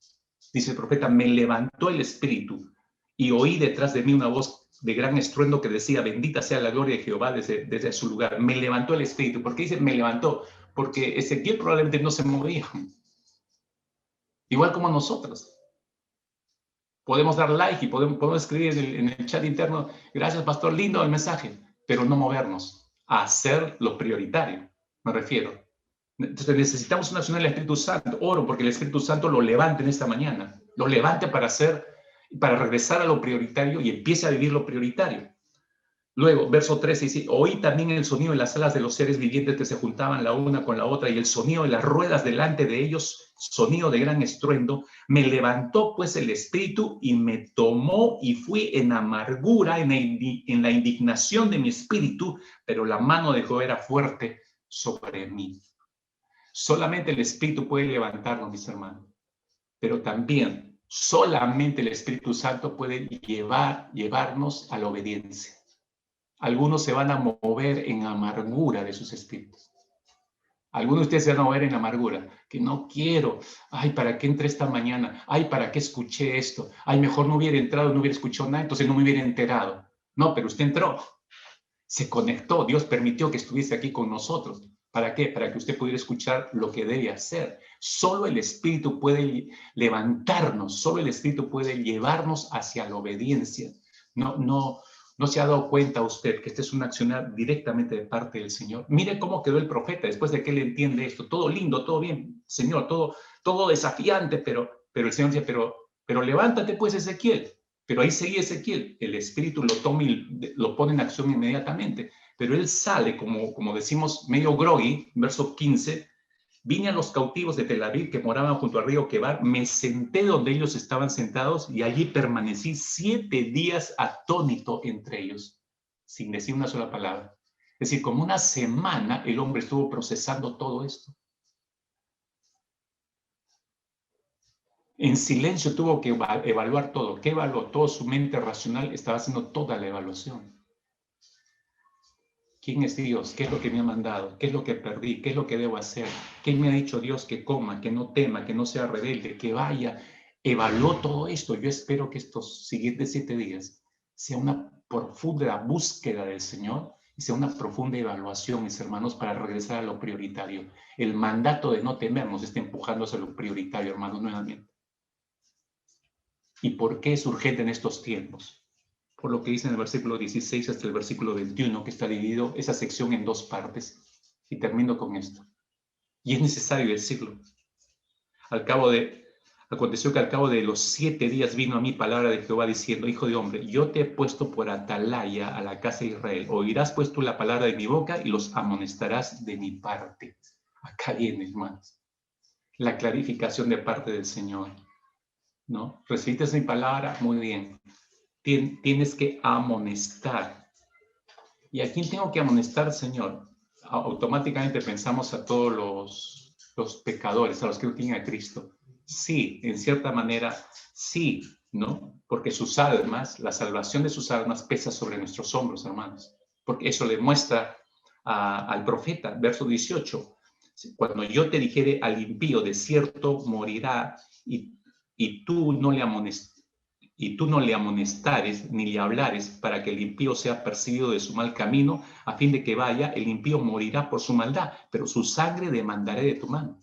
Dice el profeta, me levantó el espíritu y oí detrás de mí una voz de gran estruendo que decía, bendita sea la gloria de Jehová desde su lugar. Me levantó el espíritu. ¿Por qué dice me levantó? Porque Ezequiel probablemente no se movía. Igual como nosotros. Podemos dar like y podemos escribir en el chat interno, gracias pastor, lindo el mensaje, pero no movernos a hacer lo prioritario, me refiero. Entonces necesitamos una acción del Espíritu Santo. Oro porque el Espíritu Santo lo levante en esta mañana, lo levante para regresar a lo prioritario y empiece a vivir lo prioritario. Luego, verso 13 dice, oí también el sonido de las alas de los seres vivientes que se juntaban la una con la otra y el sonido de las ruedas delante de ellos, sonido de gran estruendo. Me levantó pues el espíritu y me tomó y fui en amargura, en la indignación de mi espíritu, pero la mano de Jehová era fuerte sobre mí. Solamente el Espíritu puede levantarnos, mis hermanos, pero también solamente el Espíritu Santo puede llevarnos a la obediencia. Algunos se van a mover en amargura de sus espíritus. Algunos de ustedes se van a mover en amargura, que no quiero, ay, ¿para qué entré esta mañana? Ay, ¿para qué escuché esto? Ay, mejor no hubiera entrado, no hubiera escuchado nada, entonces no me hubiera enterado. No, pero usted entró, se conectó, Dios permitió que estuviese aquí con nosotros. ¿Para qué? Para que usted pudiera escuchar lo que debe hacer. Solo el Espíritu puede levantarnos, solo el Espíritu puede llevarnos hacia la obediencia. No se ha dado cuenta usted que este es un accionar directamente de parte del Señor. Mire cómo quedó el profeta después de que él entiende esto. Todo lindo, todo bien, Señor, todo desafiante, pero el Señor dice, pero levántate pues, Ezequiel. Pero ahí seguía Ezequiel. El Espíritu lo toma y lo pone en acción inmediatamente. Pero él sale, como decimos, medio groggy, verso 15. Vine a los cautivos de Tel Aviv que moraban junto al río Quebar, me senté donde ellos estaban sentados y allí permanecí 7 días atónito entre ellos, sin decir una sola palabra. Es decir, como una semana el hombre estuvo procesando todo esto. En silencio tuvo que evaluar todo. ¿Qué evaluó? Todo su mente racional estaba haciendo toda la evaluación. ¿Quién es Dios? ¿Qué es lo que me ha mandado? ¿Qué es lo que perdí? ¿Qué es lo que debo hacer? ¿Qué me ha dicho Dios que coma, que no tema, que no sea rebelde, que vaya? Evaluó todo esto. Yo espero que estos siguientes 7 días sea una profunda búsqueda del Señor y sea una profunda evaluación, mis hermanos, para regresar a lo prioritario. El mandato de no temer nos está empujando hacia lo prioritario, hermanos, nuevamente. ¿Y por qué es urgente en estos tiempos? Por lo que dice en el versículo 16 hasta el versículo 21, que está dividido esa sección en 2 partes. Y termino con esto. Y es necesario decirlo. Aconteció que al cabo de los 7 días vino a mí palabra de Jehová diciendo, hijo de hombre, yo te he puesto por atalaya a la casa de Israel. Oirás pues tú la palabra de mi boca y los amonestarás de mi parte. Acá viene, hermanos, la clarificación de parte del Señor. ¿No? ¿Recibiste mi palabra? Muy bien. Tienes que amonestar. ¿Y a quién tengo que amonestar, Señor? Automáticamente pensamos a todos los pecadores, a los que no tienen a Cristo. Sí, en cierta manera, sí, ¿no? Porque sus almas, la salvación de sus almas pesa sobre nuestros hombros, hermanos. Porque eso le muestra al profeta, verso 18. Cuando yo te dijere al impío, de cierto morirá, y tú no le amonestares ni le hablares para que el impío sea perseguido de su mal camino, a fin de que vaya, el impío morirá por su maldad, pero su sangre demandaré de tu mano.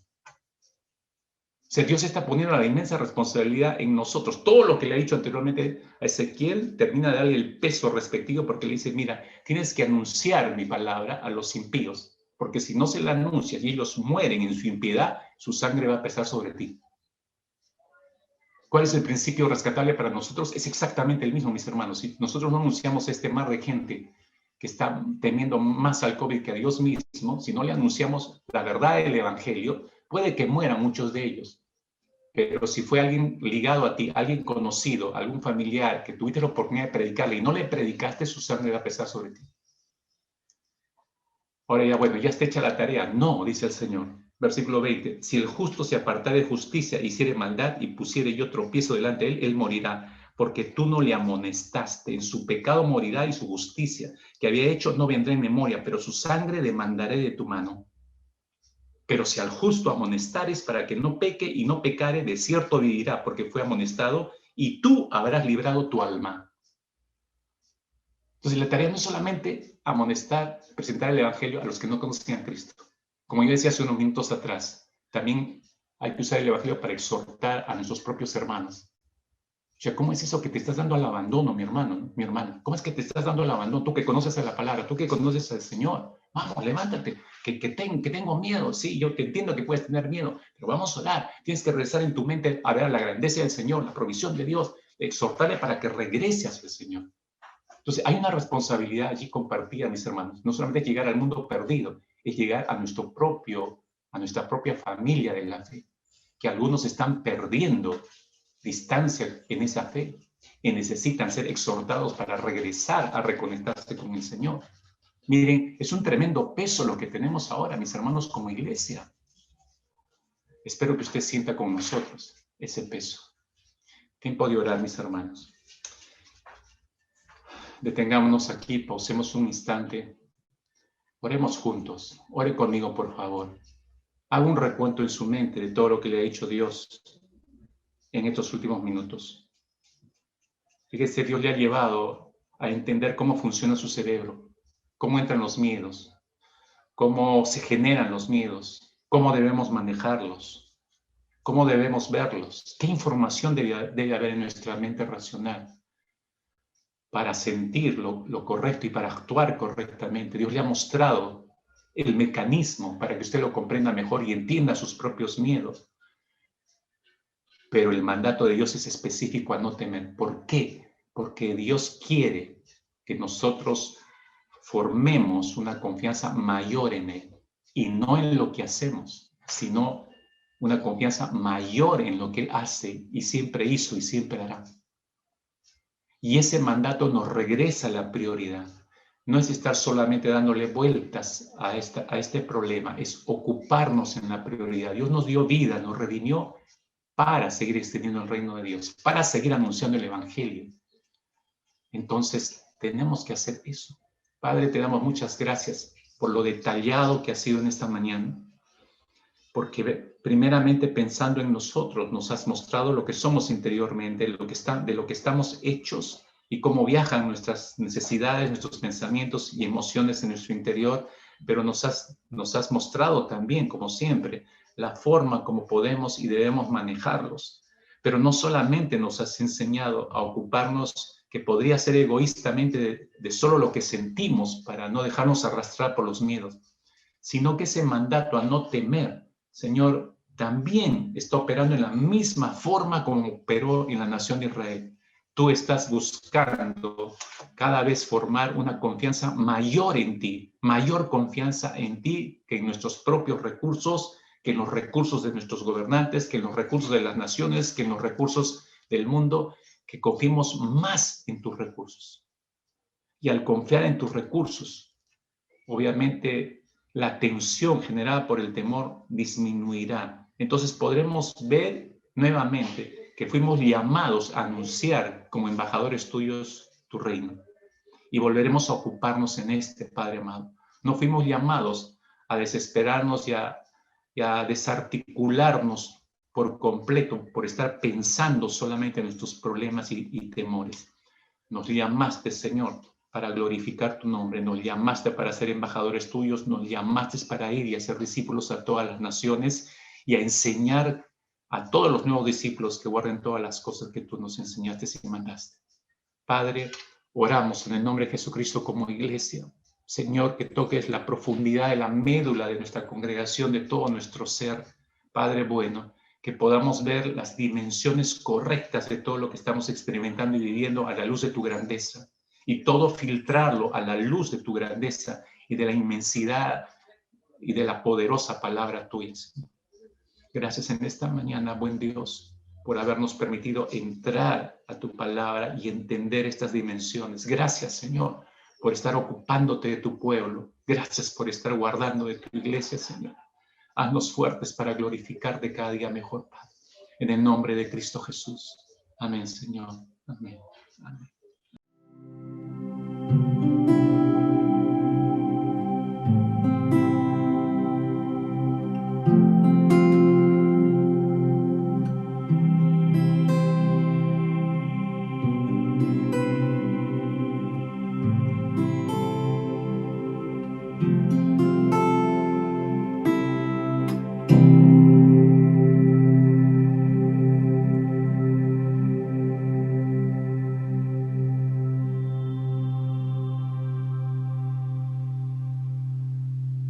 O sea, Dios está poniendo la inmensa responsabilidad en nosotros. Todo lo que le ha dicho anteriormente a Ezequiel termina de darle el peso respectivo, porque le dice, mira, tienes que anunciar mi palabra a los impíos, porque si no se la anuncias y ellos mueren en su impiedad, su sangre va a pesar sobre ti. ¿Cuál es el principio rescatable para nosotros? Es exactamente el mismo, mis hermanos. Si nosotros no anunciamos a este mar de gente que está temiendo más al COVID que a Dios mismo, si no le anunciamos la verdad del Evangelio, puede que mueran muchos de ellos. Pero si fue alguien ligado a ti, alguien conocido, algún familiar que tuviste la oportunidad de predicarle y no le predicaste, su sangre va a pesar sobre ti. Ahora ya, bueno, ya está hecha la tarea. No, dice el Señor. Versículo 20. Si el justo se apartare de justicia, hiciere maldad y pusiere yo tropiezo delante de él, él morirá, porque tú no le amonestaste. En su pecado morirá y su justicia que había hecho no vendrá en memoria, pero su sangre demandaré de tu mano. Pero si al justo amonestares para que no peque y no pecare, de cierto vivirá, porque fue amonestado, y tú habrás librado tu alma. Entonces la tarea no es solamente amonestar, presentar el Evangelio a los que no conocían a Cristo. Como yo decía hace unos minutos atrás, también hay que usar el Evangelio para exhortar a nuestros propios hermanos. O sea, ¿cómo es eso que te estás dando al abandono, mi hermano, ¿no? Mi hermana? ¿Cómo es que te estás dando al abandono? Tú que conoces a la palabra, tú que conoces al Señor. Vamos, levántate, que tengo miedo. Sí, yo te entiendo que puedes tener miedo, pero vamos a orar. Tienes que regresar en tu mente a ver la grandeza del Señor, la provisión de Dios, exhortarle para que regrese hacia el Señor. Entonces, hay una responsabilidad allí compartida, mis hermanos. No solamente es llegar al mundo perdido, es llegar a nuestra propia familia de la fe, que algunos están perdiendo distancia en esa fe y necesitan ser exhortados para regresar a reconectarse con el Señor. Miren, es un tremendo peso lo que tenemos ahora, mis hermanos, como iglesia. Espero que usted sienta con nosotros ese peso. Tiempo de orar, mis hermanos. Detengámonos aquí, pausemos un instante. Oremos juntos. Ore conmigo, por favor. Haga un recuento en su mente de todo lo que le ha dicho Dios en estos últimos minutos. Fíjese, Dios le ha llevado a entender cómo funciona su cerebro, cómo entran los miedos, cómo se generan los miedos, cómo debemos manejarlos, cómo debemos verlos, qué información debe haber en nuestra mente racional para sentir lo correcto y para actuar correctamente. Dios le ha mostrado el mecanismo para que usted lo comprenda mejor y entienda sus propios miedos. Pero el mandato de Dios es específico a no temer. ¿Por qué? Porque Dios quiere que nosotros formemos una confianza mayor en Él y no en lo que hacemos, sino una confianza mayor en lo que Él hace y siempre hizo y siempre hará. Y ese mandato nos regresa a la prioridad. No es estar solamente dándole vueltas a este problema, es ocuparnos en la prioridad. Dios nos dio vida, nos redimió para seguir extendiendo el reino de Dios, para seguir anunciando el Evangelio. Entonces, tenemos que hacer eso. Padre, te damos muchas gracias por lo detallado que ha sido en esta mañana, porque primeramente pensando en nosotros, nos has mostrado lo que somos interiormente, de lo que estamos hechos y cómo viajan nuestras necesidades, nuestros pensamientos y emociones en nuestro interior, pero nos has mostrado también, como siempre, la forma como podemos y debemos manejarlos. Pero no solamente nos has enseñado a ocuparnos, que podría ser egoístamente de solo lo que sentimos para no dejarnos arrastrar por los miedos, sino que ese mandato a no temer, Señor, también está operando en la misma forma como operó en la nación de Israel. Tú estás buscando cada vez formar una confianza mayor en ti, mayor confianza en ti que en nuestros propios recursos, que en los recursos de nuestros gobernantes, que en los recursos de las naciones, que en los recursos del mundo, que confiemos más en tus recursos. Y al confiar en tus recursos, obviamente la tensión generada por el temor disminuirá. Entonces podremos ver nuevamente que fuimos llamados a anunciar como embajadores tuyos tu reino. Y volveremos a ocuparnos en este, Padre amado. No fuimos llamados a desesperarnos y a y a desarticularnos por completo por estar pensando solamente en nuestros problemas y temores. Nos llamaste, Señor, para glorificar tu nombre, nos llamaste para ser embajadores tuyos, nos llamaste para ir y hacer discípulos a todas las naciones y a enseñar a todos los nuevos discípulos que guarden todas las cosas que tú nos enseñaste y mandaste. Padre, oramos en el nombre de Jesucristo como iglesia. Señor, que toques la profundidad de la médula de nuestra congregación, de todo nuestro ser. Padre bueno, que podamos ver las dimensiones correctas de todo lo que estamos experimentando y viviendo a la luz de tu grandeza, y todo filtrarlo a la luz de tu grandeza y de la inmensidad y de la poderosa palabra tuya, Señor. Gracias en esta mañana, buen Dios, por habernos permitido entrar a tu palabra y entender estas dimensiones. Gracias, Señor, por estar ocupándote de tu pueblo. Gracias por estar guardando de tu iglesia, Señor. Haznos fuertes para glorificarte cada día mejor, Padre. En el nombre de Cristo Jesús. Amén, Señor. Amén. Amén.